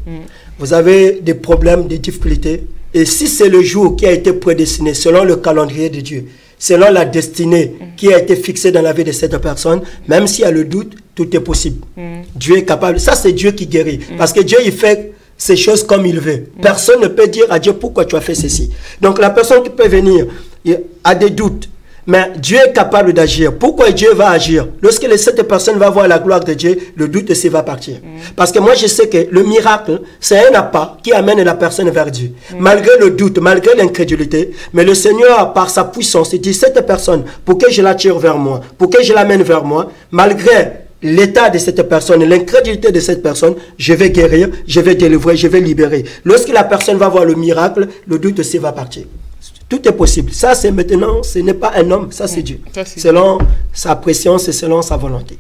Vous avez des problèmes, des difficultés. Et si c'est le jour qui a été prédestiné selon le calendrier de Dieu, selon la destinée qui a été fixée dans la vie de cette personne, même s'il y a le doute, tout est possible. Dieu est capable. Ça, c'est Dieu qui guérit. Parce que Dieu, il fait ces choses comme il veut. Personne ne peut dire à Dieu pourquoi tu as fait ceci. Donc, la personne qui peut venir a des doutes. Mais Dieu est capable d'agir. Pourquoi Dieu va agir? Lorsque cette personne va voir la gloire de Dieu, le doute aussi va partir. Parce que moi, je sais que le miracle, c'est un appât qui amène la personne vers Dieu. Malgré le doute, malgré l'incrédulité, mais le Seigneur, par sa puissance, il dit, cette personne, pour que je l'attire vers moi, pour que je l'amène vers moi, malgré l'état de cette personne, l'incrédulité de cette personne, je vais guérir, je vais délivrer, je vais libérer. Lorsque la personne va voir le miracle, le doute aussi va partir. Tout est possible. Ça, c'est maintenant, ce n'est pas un homme, ça c'est Dieu. Selon sa préscience et selon sa volonté.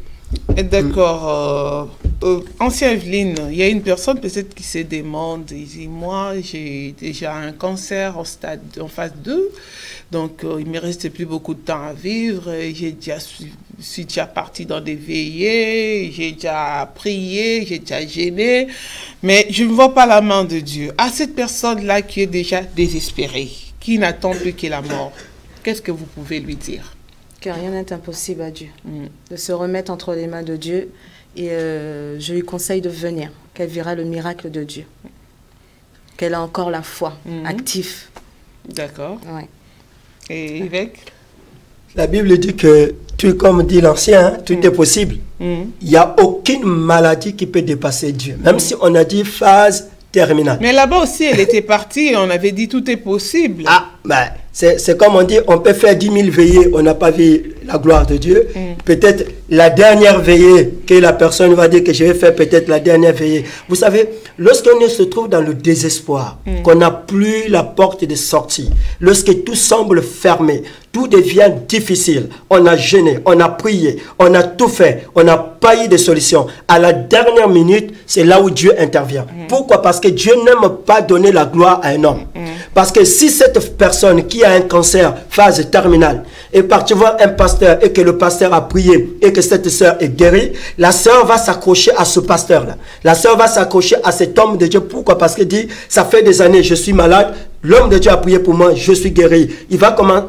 D'accord. Ancien Evelyne, il y a une personne peut-être qui se demande, il dit, moi j'ai déjà un cancer en phase 2, donc il ne me reste plus beaucoup de temps à vivre, je suis déjà partie dans des veillées, j'ai déjà prié, j'ai déjà gêné, mais je ne vois pas la main de Dieu. À cette personne-là qui est déjà désespérée, qui n'attend plus que la mort, qu'est-ce que vous pouvez lui dire? Que rien n'est impossible à Dieu. De se remettre entre les mains de Dieu. Et je lui conseille de venir. Qu'elle verra le miracle de Dieu. Qu'elle a encore la foi active. D'accord. Ouais. Et évêque? La Bible dit que, comme dit l'ancien, tout est possible. Il n'y a aucune maladie qui peut dépasser Dieu. Même si on a dit phase terminale. Mais là-bas aussi, elle était partie et on avait dit tout est possible. Ah, ben, c'est comme on dit, on peut faire 10 000 veillées, on n'a pas vu la gloire de Dieu. Peut-être la dernière veillée, que la personne va dire que je vais faire peut-être la dernière veillée. Vous savez, lorsqu'on se trouve dans le désespoir, qu'on n'a plus la porte de sortie, lorsque tout semble fermé, tout devient difficile, on a jeûné, on a prié, on a tout fait, on n'a pas eu de solution. À la dernière minute, c'est là où Dieu intervient. Pourquoi? Parce que Dieu n'aime pas donner la gloire à un homme. Parce que si cette personne qui a un cancer, phase terminale, est partie voir un pasteur et que le pasteur a prié et que cette sœur est guérie, la sœur va s'accrocher à ce pasteur-là. La sœur va s'accrocher à cet homme de Dieu. Pourquoi? Parce qu'elle dit, ça fait des années, je suis malade, l'homme de Dieu a prié pour moi, je suis guéri.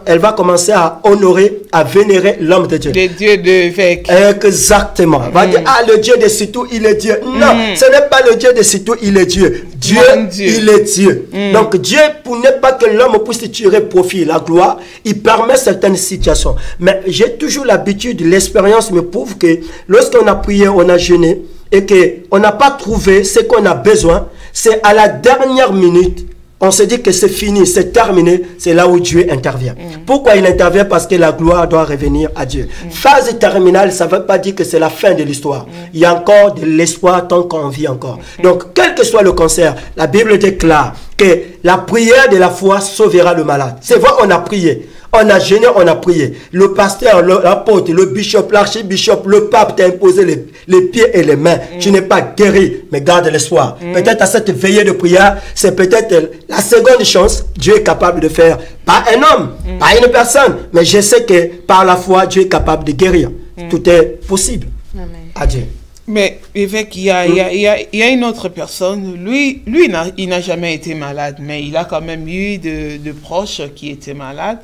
Elle va commencer à honorer, à vénérer l'homme de Dieu. Le Dieu de l'évêque. Exactement. Elle va dire, ah, le Dieu de Sitou, il est Dieu. Non, ce n'est pas le Dieu de Sitou, il est Dieu. Dieu, il est Dieu. Donc Dieu, pour ne pas que l'homme puisse tirer profit, la gloire, il permet certaines situations. Mais j'ai toujours l'habitude, l'expérience me prouve que lorsqu'on a prié, on a jeûné, et qu'on n'a pas trouvé ce qu'on a besoin, c'est à la dernière minute, on se dit que c'est fini, c'est terminé, c'est là où Dieu intervient. Pourquoi il intervient? Parce que la gloire doit revenir à Dieu. Phase terminale, ça ne veut pas dire que c'est la fin de l'histoire. Il y a encore de l'espoir tant qu'on vit encore. Donc, quel que soit le cancer, la Bible déclare que la prière de la foi sauvera le malade. C'est vrai, on a prié. On a jeûné, on a prié. Le pasteur, l'apôtre, le bishop, l'archibishop, le pape t'a imposé les pieds et les mains. Tu n'es pas guéri, mais garde l'espoir. Peut-être à cette veillée de prière, c'est peut-être la seconde chance. Dieu est capable de faire. Pas un homme, pas une personne, mais je sais que par la foi, Dieu est capable de guérir. Tout est possible. Amen. À Dieu. Mais évêque, il y a une autre personne, lui il n'a jamais été malade, mais il a quand même eu de proches qui étaient malades.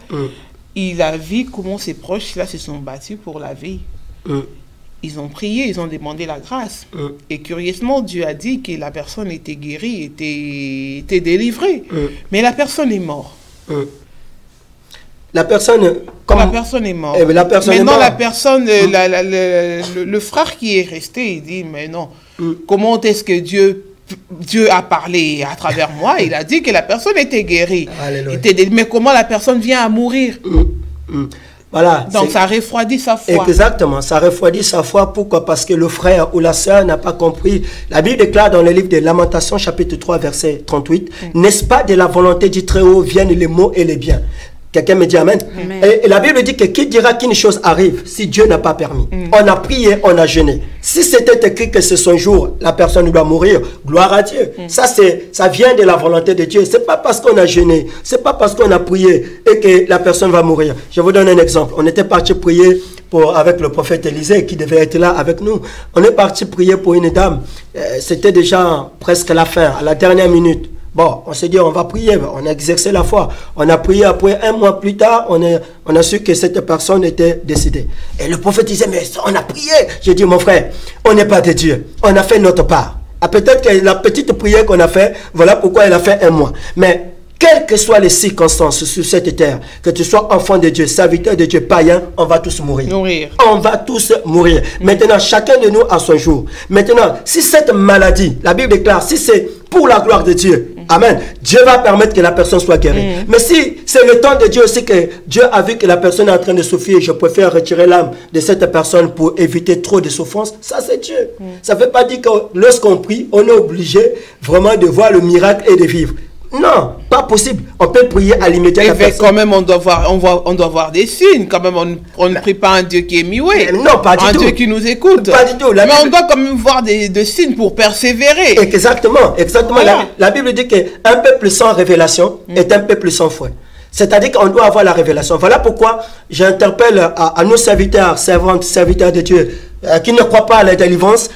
il a vu comment ses proches là se sont battus pour la vie. Ils ont prié, ils ont demandé la grâce. Et curieusement, Dieu a dit que la personne était guérie, était délivrée. Mais la personne est morte. La personne... Comme... La personne est morte. La personne Maintenant, est morte. la personne, le frère qui est resté, il dit, mais non, comment est-ce que Dieu a parlé à travers moi? Il a dit que la personne était guérie. Mais comment la personne vient à mourir? Voilà. Donc ça refroidit sa foi. Exactement, ça refroidit sa foi. Pourquoi? Parce que le frère ou la sœur n'a pas compris. La Bible déclare dans le livre de Lamentations, chapitre 3, verset 38, n'est-ce pas de la volonté du Très-Haut viennent les maux et les biens? Quelqu'un me dit amen. Et la Bible dit que qui dira qu'une chose arrive si Dieu n'a pas permis? On a prié, on a jeûné. Si c'était écrit que c'est son jour, la personne doit mourir, gloire à Dieu. Ça vient de la volonté de Dieu. C'est pas parce qu'on a jeûné, c'est pas parce qu'on a prié et que la personne va mourir. Je vous donne un exemple. On était parti prier avec le prophète Élisée qui devait être là avec nous. On est parti prier pour une dame. C'était déjà presque la fin, à la dernière minute. Bon, on s'est dit, on va prier, on a exercé la foi. On a prié, après un mois plus tard, on a su que cette personne était décédée. Et le prophète disait, mais on a prié. J'ai dit, mon frère, on n'est pas de Dieu. On a fait notre part. Peut-être que la petite prière qu'on a fait, voilà pourquoi elle a fait un mois. Mais quelles que soient les circonstances sur cette terre, que tu sois enfant de Dieu, serviteur de Dieu, païen, on va tous mourir. On va tous mourir. Maintenant, chacun de nous a son jour. Maintenant, si cette maladie, la Bible déclare, si c'est pour la gloire de Dieu, amen, Dieu va permettre que la personne soit guérie. Mais si c'est le temps de Dieu aussi que Dieu a vu que la personne est en train de souffrir, je préfère retirer l'âme de cette personne pour éviter trop de souffrance, ça c'est Dieu. Ça ne veut pas dire que lorsqu'on prie, on est obligé vraiment de voir le miracle et de vivre. Non, pas possible. On peut prier à l'immédiat. Mais quand même, on doit voir des signes. Quand même, on ne prie pas un Dieu qui est muet. Non, pas du tout. Un Dieu qui nous écoute. Pas du tout. Mais on doit quand même voir des signes pour persévérer. Exactement, exactement. Voilà. La Bible dit qu'un peuple sans révélation est un peuple sans foi. C'est-à-dire qu'on doit avoir la révélation. Voilà pourquoi j'interpelle à nos serviteurs, servantes, serviteurs de Dieu, qui ne croient pas à la délivrance,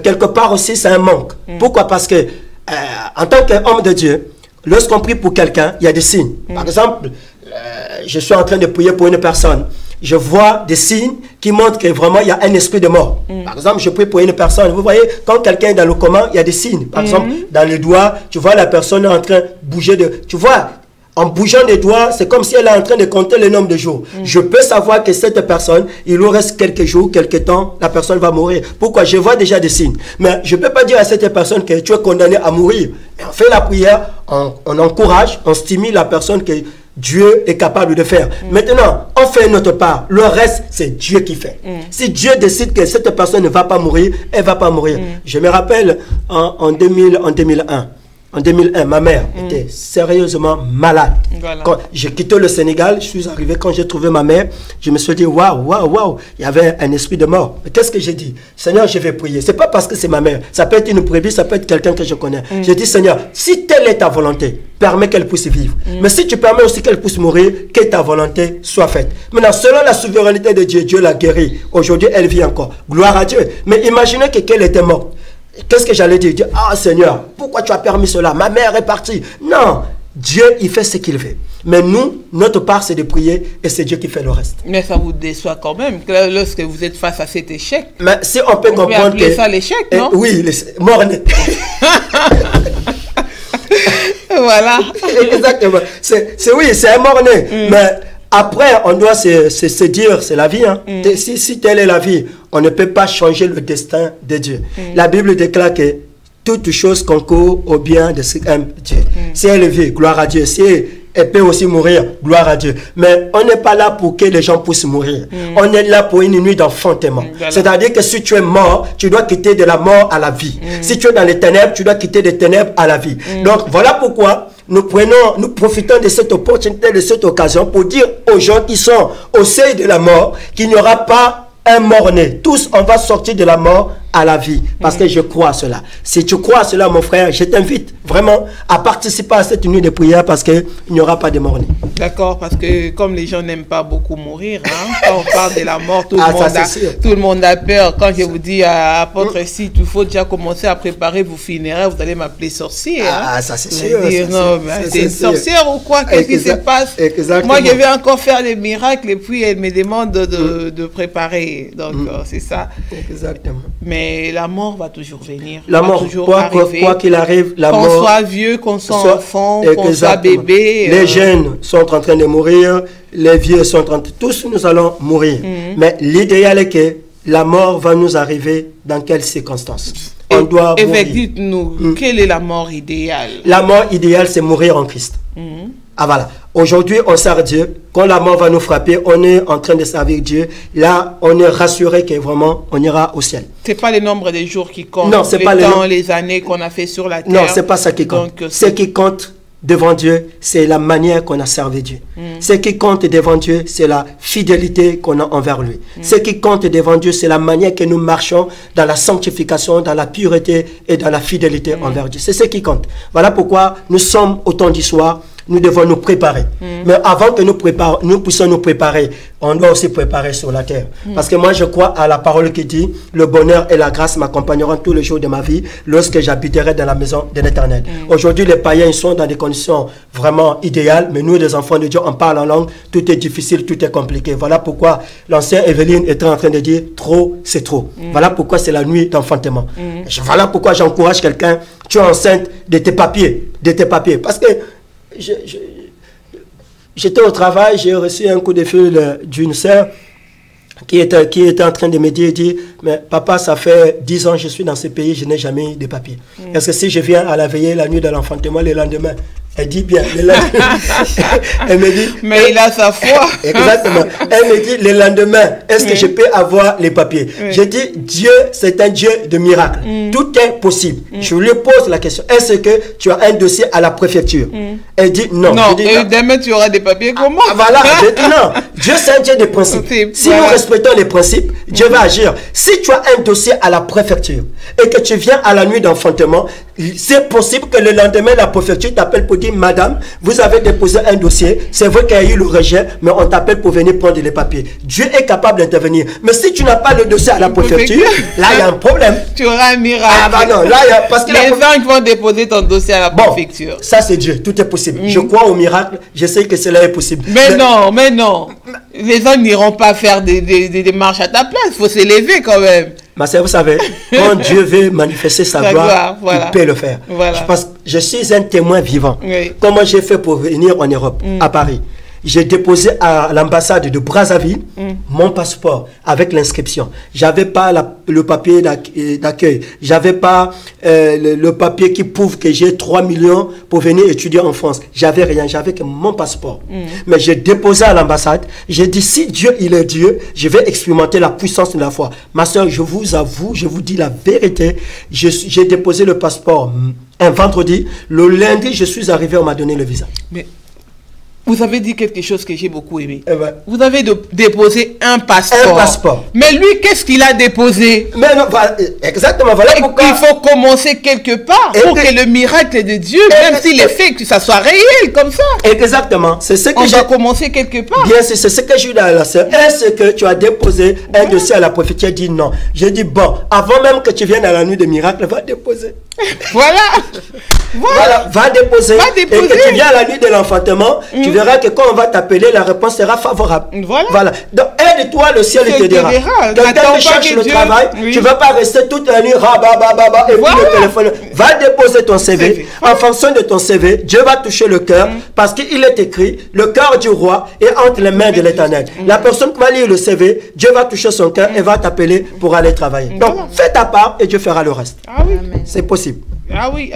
quelque part aussi c'est un manque. Pourquoi? Parce que en tant qu'homme de Dieu, lorsqu'on prie pour quelqu'un, il y a des signes. Par exemple, je suis en train de prier pour une personne. Je vois des signes qui montrent que vraiment il y a un esprit de mort. Par exemple, je prie pour une personne. Vous voyez, quand quelqu'un est dans le coma, il y a des signes. Par exemple, dans les doigts, tu vois la personne en train de bouger de... Tu vois, en bougeant les doigts, c'est comme si elle est en train de compter le nombre de jours. Je peux savoir que cette personne, il lui reste quelques jours, quelques temps, la personne va mourir. Pourquoi? Je vois déjà des signes. Mais je ne peux pas dire à cette personne que tu es condamné à mourir. Et on fait la prière, on encourage, on stimule la personne que Dieu est capable de faire. Maintenant, on fait notre part. Le reste, c'est Dieu qui fait. Si Dieu décide que cette personne ne va pas mourir, elle ne va pas mourir. Je me rappelle en 2001. En 2001, ma mère était sérieusement malade. Voilà. Quand j'ai quitté le Sénégal, je suis arrivé, quand j'ai trouvé ma mère, je me suis dit, waouh, waouh, waouh, il y avait un esprit de mort. Mais qu'est-ce que j'ai dit? Seigneur, je vais prier. C'est pas parce que c'est ma mère. Ça peut être une brebis, ça peut être quelqu'un que je connais. J'ai dit, Seigneur, si telle est ta volonté, permets qu'elle puisse vivre. Mais si tu permets aussi qu'elle puisse mourir, que ta volonté soit faite. Maintenant, selon la souveraineté de Dieu, Dieu l'a guérie. Aujourd'hui, elle vit encore. Gloire à Dieu. Mais imaginez qu'elle était morte. Qu'est-ce que j'allais dire? Ah Seigneur, pourquoi tu as permis cela? Ma mère est partie. Non, Dieu, il fait ce qu'il veut. Mais nous, notre part, c'est de prier et c'est Dieu qui fait le reste. Mais ça vous déçoit quand même lorsque vous êtes face à cet échec. Mais si on peut comprendre que... ça l'échec, non? Oui, mort-né. Voilà. Exactement. C'est un mort-né. Mais après, on doit se dire, c'est la vie. Hein. Si telle est la vie, on ne peut pas changer le destin de Dieu. La Bible déclare que toute chose concourt au bien de ce qu'aime Dieu. Si elle vit, gloire à Dieu. Si elle peut aussi mourir, gloire à Dieu. Mais on n'est pas là pour que les gens puissent mourir. On est là pour une nuit d'enfantement. C'est-à-dire que si tu es mort, tu dois quitter de la mort à la vie. Si tu es dans les ténèbres, tu dois quitter des ténèbres à la vie. Donc voilà pourquoi nous profitons de cette opportunité, de cette occasion pour dire aux gens qui sont au seuil de la mort qu'il n'y aura pas un mort-né. Tous, on va sortir de la mort à la vie, parce que je crois à cela. Si tu crois à cela, mon frère, je t'invite vraiment à participer à cette nuit de prière, parce qu'il n'y aura pas de mort. D'accord, parce que comme les gens n'aiment pas beaucoup mourir, hein, quand on parle de la mort, tout le monde a peur. Quand je vous dis à apôtre Site, il faut déjà commencer à préparer vos funérailles, vous allez m'appeler sorcier. Hein. Ça c'est sûr. C'est une sorcière ou quoi? Qu'est-ce qui se passe? Moi, je vais encore faire des miracles et puis elle me demande de préparer. Donc, c'est ça. Exactement. Mais la mort va toujours venir. La mort, quoi qu'il arrive, la mort. Qu'on soit vieux, qu'on soit enfant, qu'on soit bébé. Les jeunes sont en train de mourir, les vieux sont en train de... Tous nous allons mourir. Mais l'idéal est que la mort va nous arriver dans quelles circonstances? On doit mourir. Dites-nous, quelle est la mort idéale? La mort idéale, c'est mourir en Christ. Ah voilà. Aujourd'hui, on sert Dieu. Quand la mort va nous frapper, on est en train de servir Dieu. Là, on est rassuré que vraiment, on ira au ciel. C'est pas le nombre des jours qui comptent. Non, c'est pas les années qu'on a fait sur la terre. Non, c'est pas ça qui compte. Ce qui compte devant Dieu, c'est la manière qu'on a servi Dieu. Ce qui compte devant Dieu, c'est la fidélité qu'on a envers lui. Ce qui compte devant Dieu, c'est la manière que nous marchons dans la sanctification, dans la pureté et dans la fidélité envers Dieu. C'est ce qui compte. Voilà pourquoi nous sommes au temps du soir. Nous devons nous préparer. Mais avant que nous puissions nous préparer, on doit aussi préparer sur la terre. Parce que moi, je crois à la parole qui dit, le bonheur et la grâce m'accompagneront tous les jours de ma vie lorsque j'habiterai dans la maison de l'Éternel. Aujourd'hui, les païens, ils sont dans des conditions vraiment idéales, mais nous, les enfants de Dieu, on parle en langue, tout est difficile, tout est compliqué. Voilà pourquoi l'ancien Evelyne était en train de dire, trop, c'est trop. Voilà pourquoi c'est la nuit d'enfantement. Voilà pourquoi j'encourage quelqu'un, tu es enceinte de tes papiers, parce que j'étais au travail, j'ai reçu un coup de fil d'une sœur qui était en train de me dire, mais papa, ça fait 10 ans que je suis dans ce pays, je n'ai jamais eu de papier. Est-ce que si je viens à la veillée la nuit de l'enfantement, le lendemain, elle dit bien, elle me dit... Mais il a sa foi. Exactement. Elle me dit, le lendemain, est-ce que je peux avoir les papiers? Je dis, Dieu, c'est un Dieu de miracles. Tout est possible. Je lui pose la question, est-ce que tu as un dossier à la préfecture? Elle dit, non. Non, dis, et demain, tu auras des papiers comment? Voilà, je dis non. Dieu, c'est un Dieu de principes. Si nous respectons les principes, Dieu va agir. Si tu as un dossier à la préfecture et que tu viens à la nuit d'enfantement, c'est possible que le lendemain, la préfecture t'appelle pour dire, madame, vous avez déposé un dossier, c'est vrai qu'il y a eu le rejet, mais on t'appelle pour venir prendre les papiers. Dieu est capable d'intervenir. Mais si tu n'as pas le dossier à la préfecture, là, il y a un problème. Tu auras un miracle. Ah bah non, là, parce que les gens vont déposer ton dossier à la préfecture. Ça, c'est Dieu, tout est possible. Je crois au miracle, je sais que cela est possible. Mais non. Les gens n'iront pas faire des démarches à ta place, il faut s'élever quand même. Ma sœur, vous savez, quand Dieu veut manifester sa gloire, il peut le faire. Je suis un témoin vivant. Comment j'ai fait pour venir en Europe, à Paris? J'ai déposé à l'ambassade de Brazzaville mon passeport avec l'inscription. J'avais pas le papier d'accueil. J'avais pas le papier qui prouve que j'ai 3 millions pour venir étudier en France. J'avais rien. J'avais que mon passeport. Mais j'ai déposé à l'ambassade. J'ai dit, si Dieu, il est Dieu, je vais expérimenter la puissance de la foi. Ma soeur, je vous avoue, je vous dis la vérité. J'ai déposé le passeport un vendredi. Le lundi, je suis arrivé, on m'a donné le visa. Mais vous avez dit quelque chose que j'ai beaucoup aimé. Vous avez déposé un passeport. Un passeport. Mais lui, qu'est-ce qu'il a déposé? Mais non, voilà, exactement. Voilà pourquoi il faut commencer quelque part pour que le miracle de Dieu, même s'il est fait, que ça soit réel comme ça. Exactement. C'est ce que on doit commencer quelque part. Bien sûr, c'est ce que je dis à la sœur. Est-ce que tu as déposé un dossier à la préfecture? Elle dit non. J'ai dit bon, avant même que tu viennes à la nuit de miracle, va déposer. Voilà, va déposer. Et que tu viens à la nuit de l'enfantement, tu verras que quand on va t'appeler, la réponse sera favorable. Voilà. Donc, aide-toi, le ciel t'aidera. Quelqu'un qui cherche le travail, tu ne vas pas rester toute la nuit, et puis le téléphone. Va déposer ton CV. En fonction de ton CV, Dieu va toucher le cœur, parce qu'il est écrit, le cœur du roi est entre les mains de l'Éternel. La personne qui va lire le CV, Dieu va toucher son cœur et va t'appeler pour aller travailler. Donc, fais ta part et Dieu fera le reste. C'est possible. Ah oui.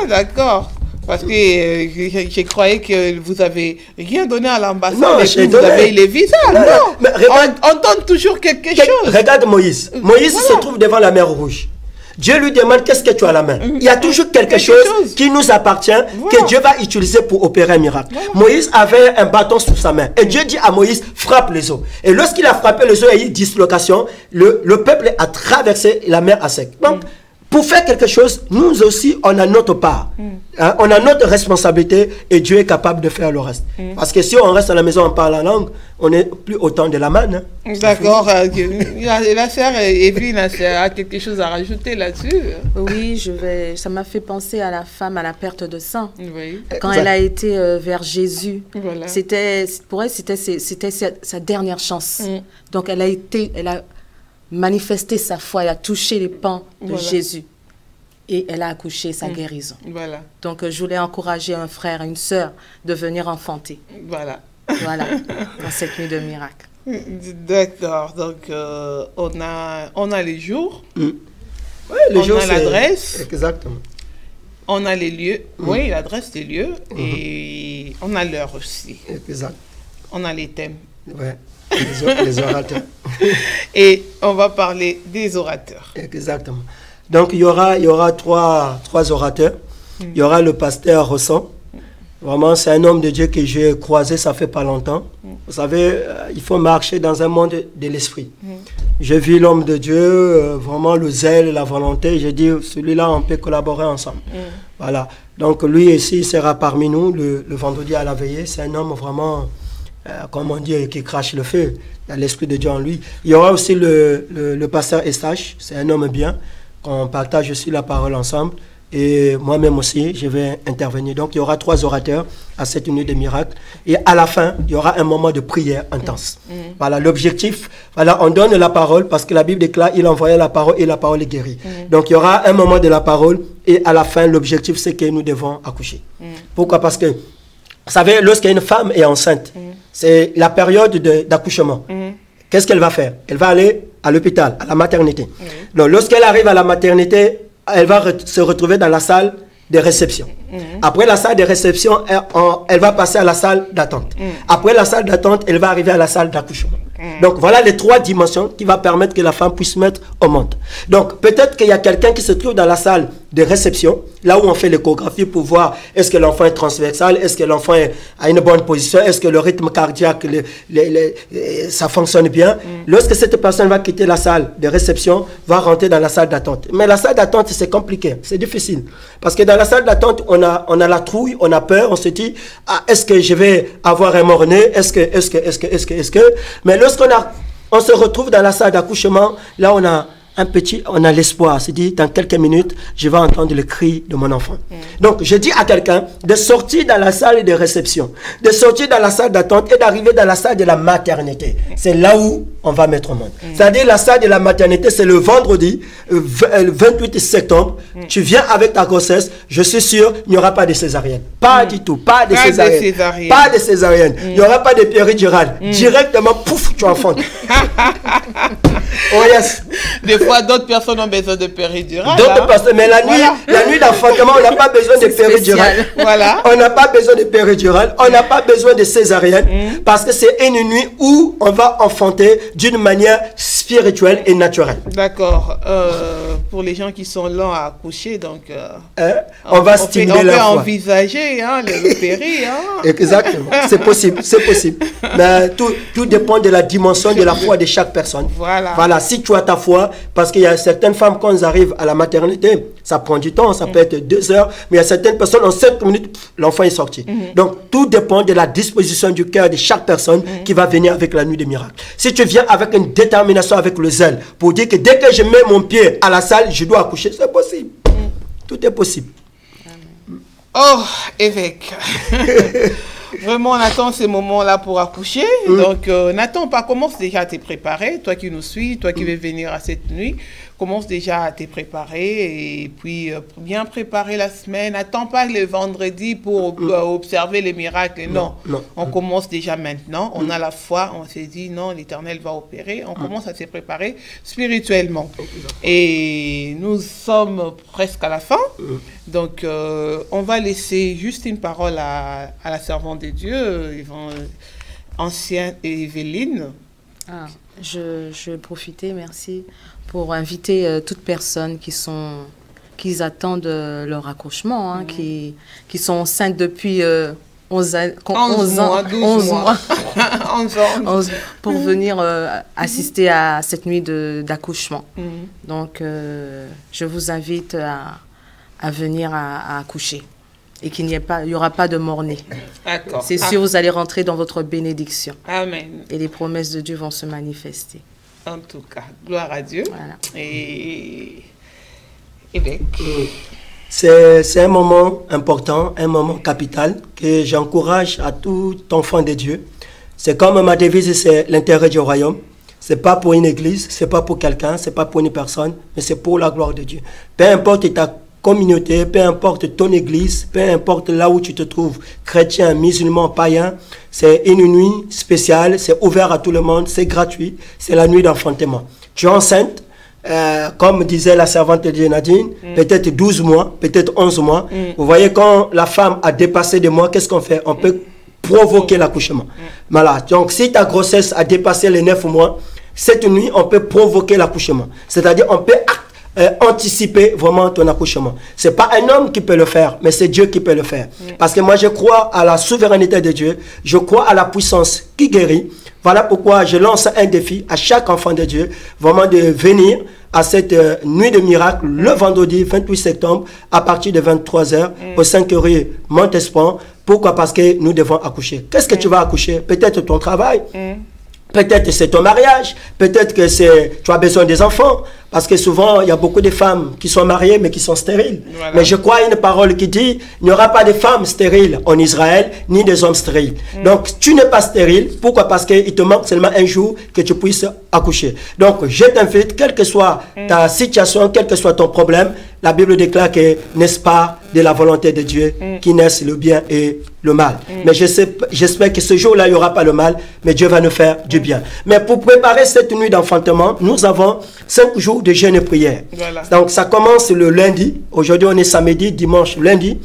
D'accord. Parce que je croyais que vous avez rien donné à l'ambassade. Non, vous avez les visas. Non. Mais regarde, on donne toujours quelque chose. Regarde Moïse. Moïse se trouve devant la mer Rouge. Dieu lui demande qu'est-ce que tu as à la main. Il y a toujours quelque chose qui nous appartient, que Dieu va utiliser pour opérer un miracle. Moïse avait un bâton sous sa main. Et Dieu dit à Moïse, frappe les eaux. Et lorsqu'il a frappé les eaux, il y a eu dislocation. Le peuple a traversé la mer à sec. Donc, pour faire quelque chose, nous aussi, on a notre part. Hein, on a notre responsabilité et Dieu est capable de faire le reste. Parce que si on reste à la maison, on parle la langue, on n'est plus autant de la manne. Hein. D'accord. La sœur Evelyne a quelque chose à rajouter là-dessus. Oui, ça m'a fait penser à la femme à la perte de sang. Oui. Quand elle a été vers Jésus, pour elle, c'était sa dernière chance. Donc, elle a manifesté sa foi, elle a touché les pans de Jésus et elle a accouché sa guérison. Voilà. Donc, je voulais encourager un frère, une sœur de venir enfanter. Voilà. Voilà, dans cette nuit de miracle. D'accord. Donc, on a les jours. Oui, les jours, on a l'adresse. Exactement. On a les lieux. Oui, l'adresse des lieux. Et on a l'heure aussi. Exact. On a les thèmes. Ouais. Les orateurs. Et on va parler des orateurs. Exactement. Donc, il y aura trois orateurs. Il y aura le pasteur Rossan. Vraiment, c'est un homme de Dieu que j'ai croisé, ça fait pas longtemps. Vous savez, il faut marcher dans un monde de l'esprit. J'ai vu l'homme de Dieu, vraiment le zèle, la volonté. J'ai dit, celui-là, on peut collaborer ensemble. Voilà. Donc, lui ici, il sera parmi nous le vendredi à la veillée. C'est un homme vraiment... comme on dit, qui crache le feu. Il y a l'Esprit de Dieu en lui. Il y aura aussi le pasteur Estache, c'est un homme bien, qu'on partage aussi la parole ensemble. Et moi-même aussi, je vais intervenir. Donc, il y aura 3 orateurs à cette nuit de miracles. Et à la fin, il y aura un moment de prière intense. Voilà, l'objectif, voilà, on donne la parole parce que la Bible déclare, il envoyait la parole et la parole est guérie. Donc, il y aura un moment de la parole et à la fin, l'objectif, c'est que nous devons accoucher. Pourquoi? Parce que, vous savez, lorsqu'une femme est enceinte, c'est la période d'accouchement. Qu'est-ce qu'elle va faire? Elle va aller à l'hôpital, à la maternité. Donc, lorsqu'elle arrive à la maternité, elle va se retrouver dans la salle de réception. Après la salle de réception, elle va passer à la salle d'attente. Après la salle d'attente, elle va arriver à la salle d'accouchement. Donc, voilà les 3 dimensions qui vont permettre que la femme puisse mettre au monde. Donc, peut-être qu'il y a quelqu'un qui se trouve dans la salle de réception, là où on fait l'échographie pour voir est-ce que l'enfant est transversal, est-ce que l'enfant a une bonne position, est-ce que le rythme cardiaque, ça fonctionne bien. Lorsque cette personne va quitter la salle de réception, va rentrer dans la salle d'attente. Mais la salle d'attente, c'est compliqué, c'est difficile. Parce que dans la salle d'attente, on a la trouille, on a peur, on se dit, ah, est-ce que je vais avoir un mort-né, est-ce que. Mais lorsqu'on se retrouve dans la salle d'accouchement, là on a l'espoir, c'est dit, dans quelques minutes, je vais entendre le cri de mon enfant. Donc, je dis à quelqu'un de sortir dans la salle de réception, de sortir dans la salle d'attente et d'arriver dans la salle de la maternité. C'est là où on va mettre au monde. C'est-à-dire, la salle de la maternité, c'est le vendredi, le 28 septembre. Tu viens avec ta grossesse, je suis sûr, il n'y aura pas de césarienne. Pas du tout, pas de césarienne. Pas de césarienne. Il n'y aura pas de péridurale. Directement, pouf, tu enfantes. Oh yes. Des fois, d'autres personnes ont besoin de péridurale. D'autres personnes, mais la nuit d'enfantement, on n'a pas besoin de péridurale. Voilà. On n'a pas besoin de péridurale, on n'a pas besoin de césarienne, parce que c'est une nuit où on va enfanter d'une manière spirituelle et naturelle. D'accord. Pour les gens qui sont lents à accoucher, donc... on va stimuler la foi. On peut envisager le péri. Exactement, c'est possible, c'est possible. Mais tout dépend de la dimension de la foi de chaque personne. Voilà, si tu as ta foi, parce qu'il y a certaines femmes, quand elles arrivent à la maternité, ça prend du temps, ça peut être 2 heures, mais il y a certaines personnes, en 7 minutes, l'enfant est sorti. Donc, tout dépend de la disposition du cœur de chaque personne qui va venir avec la nuit des miracles. Si tu viens avec une détermination, avec le zèle, pour dire que dès que je mets mon pied à la salle, je dois accoucher, c'est possible. Tout est possible. Oh, évêque. Vraiment, on attend ces moments-là pour accoucher. Donc, n'attends pas, commence déjà à te préparer. Toi qui nous suis, toi qui veux venir à cette nuit, commence déjà à te préparer et puis bien préparer la semaine. N'attends pas le vendredi pour observer les miracles. Non. On commence déjà maintenant. On a la foi. On s'est dit, non, l'Éternel va opérer. On commence à se préparer spirituellement. Et nous sommes presque à la fin. Donc, on va laisser juste une parole à la servante de Dieu, ancienne Evelyne. je vais profiter, merci, pour inviter toute personne qui attendent leur accouchement, hein, qui sont enceintes depuis 11 mois, 11 mois. 11 pour venir assister à cette nuit d'accouchement. Donc, je vous invite à venir à accoucher et qu'il n'y aura pas de mort-né. C'est sûr, vous allez rentrer dans votre bénédiction. Amen. Et les promesses de Dieu vont se manifester. En tout cas, gloire à Dieu. Voilà. Et évêque. C'est un moment important, un moment capital que j'encourage à tout enfant de Dieu. C'est comme ma devise, c'est l'intérêt du royaume. C'est pas pour une église, c'est pas pour quelqu'un, c'est pas pour une personne, mais c'est pour la gloire de Dieu. Peu importe ta communauté, peu importe ton église, peu importe là où tu te trouves, chrétien, musulman, païen, c'est une nuit spéciale, c'est ouvert à tout le monde, c'est gratuit, c'est la nuit d'enfantement. Tu es enceinte, comme disait la servante de Nadine, peut-être 12 mois, peut-être 11 mois. Vous voyez, quand la femme a dépassé des mois, qu'est-ce qu'on fait? On peut provoquer l'accouchement. Voilà. Donc, si ta grossesse a dépassé les 9 mois, cette nuit, on peut provoquer l'accouchement. C'est-à-dire, on peut anticiper vraiment ton accouchement. C'est pas un homme qui peut le faire, mais c'est Dieu qui peut le faire. Parce que moi, je crois à la souveraineté de Dieu. Je crois à la puissance qui guérit. Voilà pourquoi je lance un défi à chaque enfant de Dieu, vraiment de venir à cette nuit de miracle, le vendredi 28 septembre, à partir de 23h, au 5 rue Montespan. Pourquoi? Parce que nous devons accoucher. Qu'est-ce que tu vas accoucher? Peut-être ton travail, peut-être c'est ton mariage, peut-être que tu as besoin des enfants, parce que souvent il y a beaucoup de femmes qui sont mariées mais qui sont stériles. Voilà. Mais je crois à une parole qui dit, il n'y aura pas de femmes stériles en Israël, ni des hommes stériles. Donc tu n'es pas stérile, pourquoi? Parce qu'il te manque seulement un jour que tu puisses accoucher. Donc je t'invite, quelle que soit ta situation, quel que soit ton problème, la Bible déclare que, n'est-ce pas, de la volonté de Dieu qui naissent le bien et le mal. Mais j'espère que ce jour-là, il n'y aura pas le mal, mais Dieu va nous faire du bien. Mais pour préparer cette nuit d'enfantement, nous avons 5 jours de jeûne et prière. Voilà. Donc ça commence le lundi. Aujourd'hui, on est samedi, dimanche, lundi,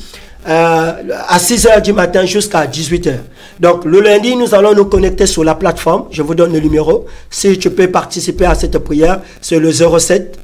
à 6h du matin jusqu'à 18h. Donc le lundi, nous allons nous connecter sur la plateforme. Je vous donne le numéro. Si tu peux participer à cette prière, c'est le 07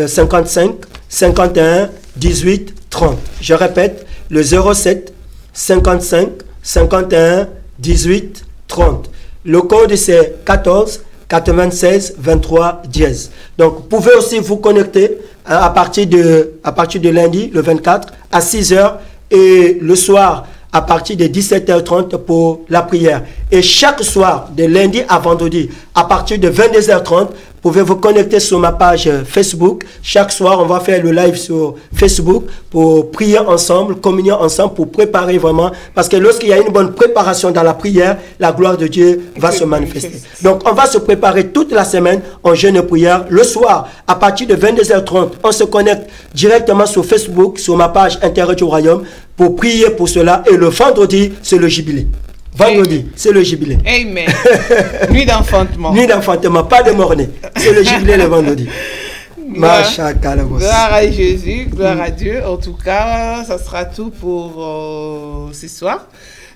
55 51 18 30. Je répète, le 07 55 51 18 30. Le code c'est 14 96 23 10. Donc vous pouvez aussi vous connecter à partir de lundi, le 24, à 6h et le soir à partir de 17h30 pour la prière. Et chaque soir, de lundi à vendredi, à partir de 22h30, vous pouvez vous connecter sur ma page Facebook. Chaque soir, on va faire le live sur Facebook pour prier ensemble, communier ensemble, pour préparer vraiment. Parce que lorsqu'il y a une bonne préparation dans la prière, la gloire de Dieu va se manifester. Donc, on va se préparer toute la semaine en jeûne et prière. Le soir, à partir de 22h30, on se connecte directement sur Facebook, sur ma page Intérieur du Royaume, pour prier pour cela. Et le vendredi, c'est le jubilé. Vendredi, c'est le jubilé. Amen. Nuit d'enfantement. Nuit d'enfantement, pas de mort-né. C'est le jubilé le vendredi. Gloire à Jésus, gloire à Dieu. En tout cas, ça sera tout pour ce soir.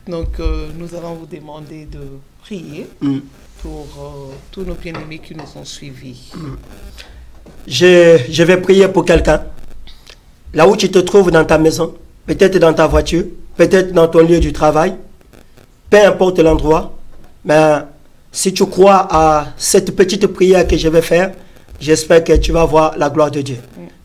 Donc, nous allons vous demander de prier pour tous nos bien-aimés qui nous ont suivis. Je vais prier pour quelqu'un. Là où tu te trouves dans ta maison, peut-être dans ta voiture, peut-être dans ton lieu du travail, peu importe l'endroit, mais si tu crois à cette petite prière que je vais faire, j'espère que tu vas voir la gloire de Dieu.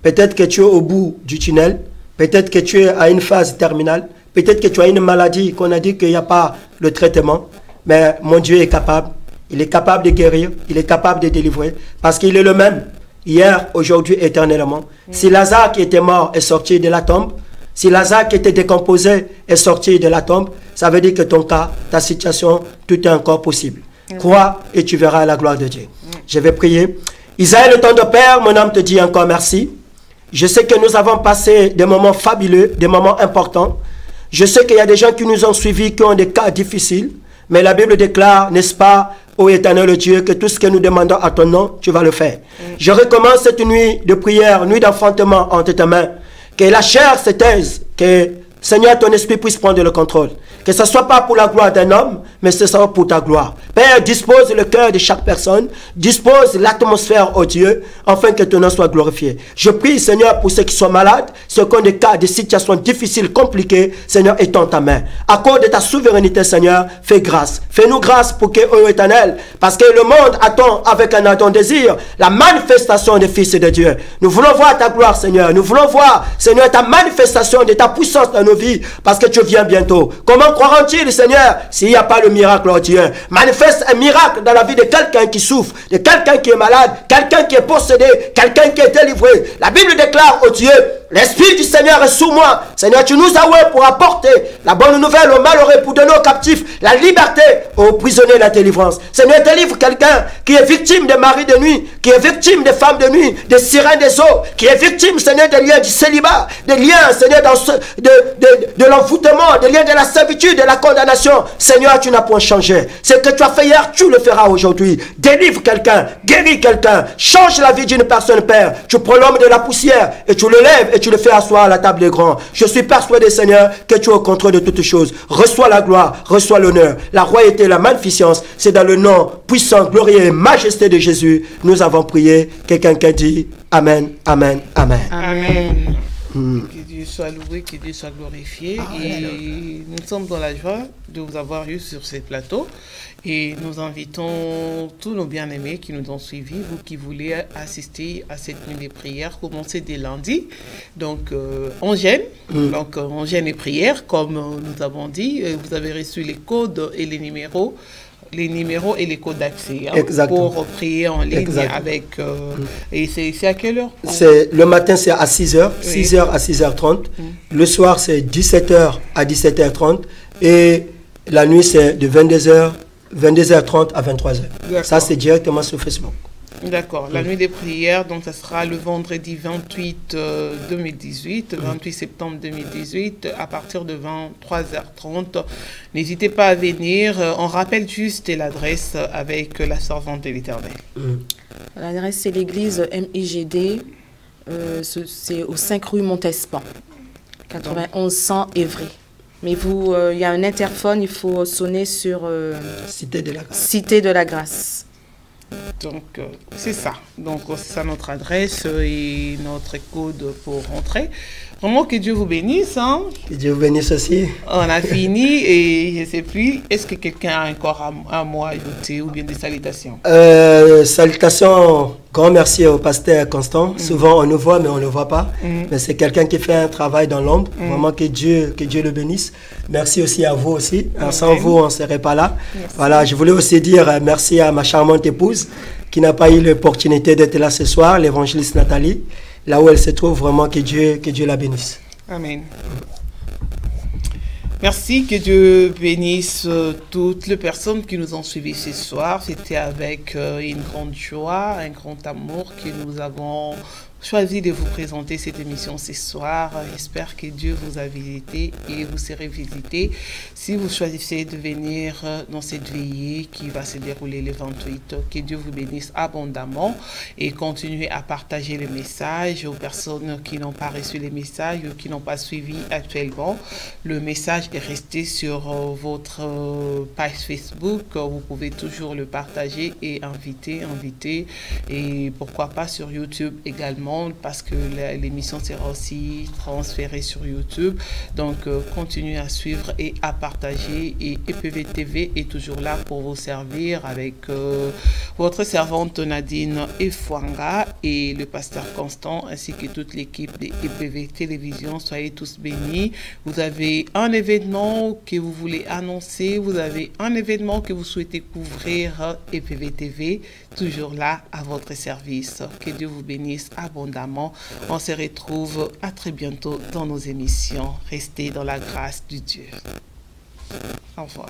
Peut-être que tu es au bout du tunnel, peut-être que tu es à une phase terminale, peut-être que tu as une maladie qu'on a dit qu'il n'y a pas le traitement, mais mon Dieu est capable. Il est capable de guérir, il est capable de délivrer, parce qu'il est le même, hier, aujourd'hui, éternellement. Si Lazare qui était mort est sorti de la tombe, si Lazare qui était décomposé est sorti de la tombe, ça veut dire que ton cas, ta situation, tout est encore possible. Crois et tu verras la gloire de Dieu. Je vais prier. Isaïe, le temps de Père, mon âme te dit encore merci. Je sais que nous avons passé des moments fabuleux, des moments importants. Je sais qu'il y a des gens qui nous ont suivis, qui ont des cas difficiles. Mais la Bible déclare, n'est-ce pas, ô éternel Dieu, que tout ce que nous demandons à ton nom, tu vas le faire. Je recommence cette nuit de prière, nuit d'enfantement entre tes mains. Que la chair se taise, que Seigneur, ton esprit puisse prendre le contrôle. Que ce ne soit pas pour la gloire d'un homme, mais ce soit pour ta gloire. Père, dispose le cœur de chaque personne, dispose l'atmosphère, oh Dieu, afin que ton nom soit glorifié. Je prie, Seigneur, pour ceux qui sont malades, ceux qui ont des cas, des situations difficiles, compliquées, Seigneur, étends ta main. Accorde ta souveraineté, Seigneur, fais grâce. Fais-nous grâce pour que, ô éternel, parce que le monde attend avec un ardent désir la manifestation des fils de Dieu. Nous voulons voir ta gloire, Seigneur. Nous voulons voir, Seigneur, ta manifestation de ta puissance dans nos vies, parce que tu viens bientôt. Comment croiront-ils, Seigneur, s'il n'y a pas le miracle, oh Dieu? Manifeste un miracle dans la vie de quelqu'un qui souffre, de quelqu'un qui est malade, quelqu'un qui est possédé, quelqu'un qui est délivré. La Bible déclare, oh Dieu, l'Esprit du Seigneur est sous moi. Seigneur, tu nous as oué pour apporter la bonne nouvelle aux malheureux, pour donner aux captifs la liberté, aux prisonniers la délivrance. Seigneur, délivre quelqu'un qui est victime de maris de nuit, qui est victime de femmes de nuit, des sirènes des eaux, qui est victime, Seigneur, des liens du célibat, des liens, Seigneur, de l'envoûtement, des liens de la servitude, de la condamnation. Seigneur, tu n'as point changé. Ce que tu as fait hier, tu le feras aujourd'hui. Délivre quelqu'un, guéris quelqu'un, change la vie d'une personne, Père. Tu prends l'homme de la poussière et tu le lèves et tu le fais asseoir à la table des grands. Je suis persuadé, Seigneur, que tu es au contrôle de toutes choses. Reçois la gloire, reçois l'honneur, la royauté, la magnificence. C'est dans le nom puissant, glorieux et majesté de Jésus. Nous avons prié. Quelqu'un qui a dit Amen, Amen, Amen. Amen. Que Dieu soit loué, que Dieu soit glorifié. Et nous sommes dans la joie de vous avoir eu sur ce plateau. Et nous invitons tous nos bien-aimés qui nous ont suivis, vous qui voulez assister à cette nuit de prière, commencer dès lundi. Donc, on gêne. Donc, on gêne les prières, comme nous avons dit. Vous avez reçu les codes et les numéros et les codes d'accès pour prier en ligne. Exactement. Avec... et c'est à quelle heure? Le matin, c'est à 6h, 6h à 6h30. Le soir, c'est 17h à 17h30. Et la nuit, c'est de 22h30 à 23h. Ça, c'est directement sur Facebook. D'accord. La nuit des prières, donc ça sera le vendredi 28 septembre 2018, à partir de 23h30. N'hésitez pas à venir. On rappelle juste l'adresse avec la servante de l'Éternel. L'adresse, c'est l'église MIGD. C'est au 5 rue Montespan, 91 100 Évry. Mais il y a un interphone, il faut sonner sur Cité de la Grâce. Cité de la Grâce. Donc, c'est ça. Donc, c'est ça notre adresse et notre code pour rentrer. Vraiment, que Dieu vous bénisse. Hein? Que Dieu vous bénisse aussi. On a fini et je ne sais plus, est-ce que quelqu'un a encore un mot à ajouter ou bien des salutations? Salutations, grand merci au pasteur Constant. Souvent, on nous voit, mais on ne le voit pas. Mais c'est quelqu'un qui fait un travail dans l'ombre. Vraiment, que Dieu le bénisse. Merci aussi à vous aussi. Sans vous, on ne serait pas là. Merci. Voilà, je voulais aussi dire merci à ma charmante épouse qui n'a pas eu l'opportunité d'être là ce soir, l'évangéliste Nathalie. Là où elle se trouve, vraiment que Dieu la bénisse. Amen. Merci, que Dieu bénisse toutes les personnes qui nous ont suivis ce soir. C'était avec une grande joie, un grand amour que nous avons choisi de vous présenter cette émission ce soir. J'espère que Dieu vous a visité et vous serez visité si vous choisissez de venir dans cette veillée qui va se dérouler le 28. Que Dieu vous bénisse abondamment et continuez à partager les messages aux personnes qui n'ont pas reçu les messages ou qui n'ont pas suivi actuellement. Le message est resté sur votre page Facebook. Vous pouvez toujours le partager et inviter et pourquoi pas sur YouTube également, parce que l'émission sera aussi transférée sur YouTube. Donc, continuez à suivre et à partager. Et EPV TV est toujours là pour vous servir avec votre servante Nadine Efwanga et le pasteur Constant, ainsi que toute l'équipe de EPV Télévision. Soyez tous bénis. Vous avez un événement que vous voulez annoncer, vous avez un événement que vous souhaitez couvrir, EPV TV, toujours là à votre service. Que Dieu vous bénisse abondamment. On se retrouve à très bientôt dans nos émissions. Restez dans la grâce de Dieu. Au revoir.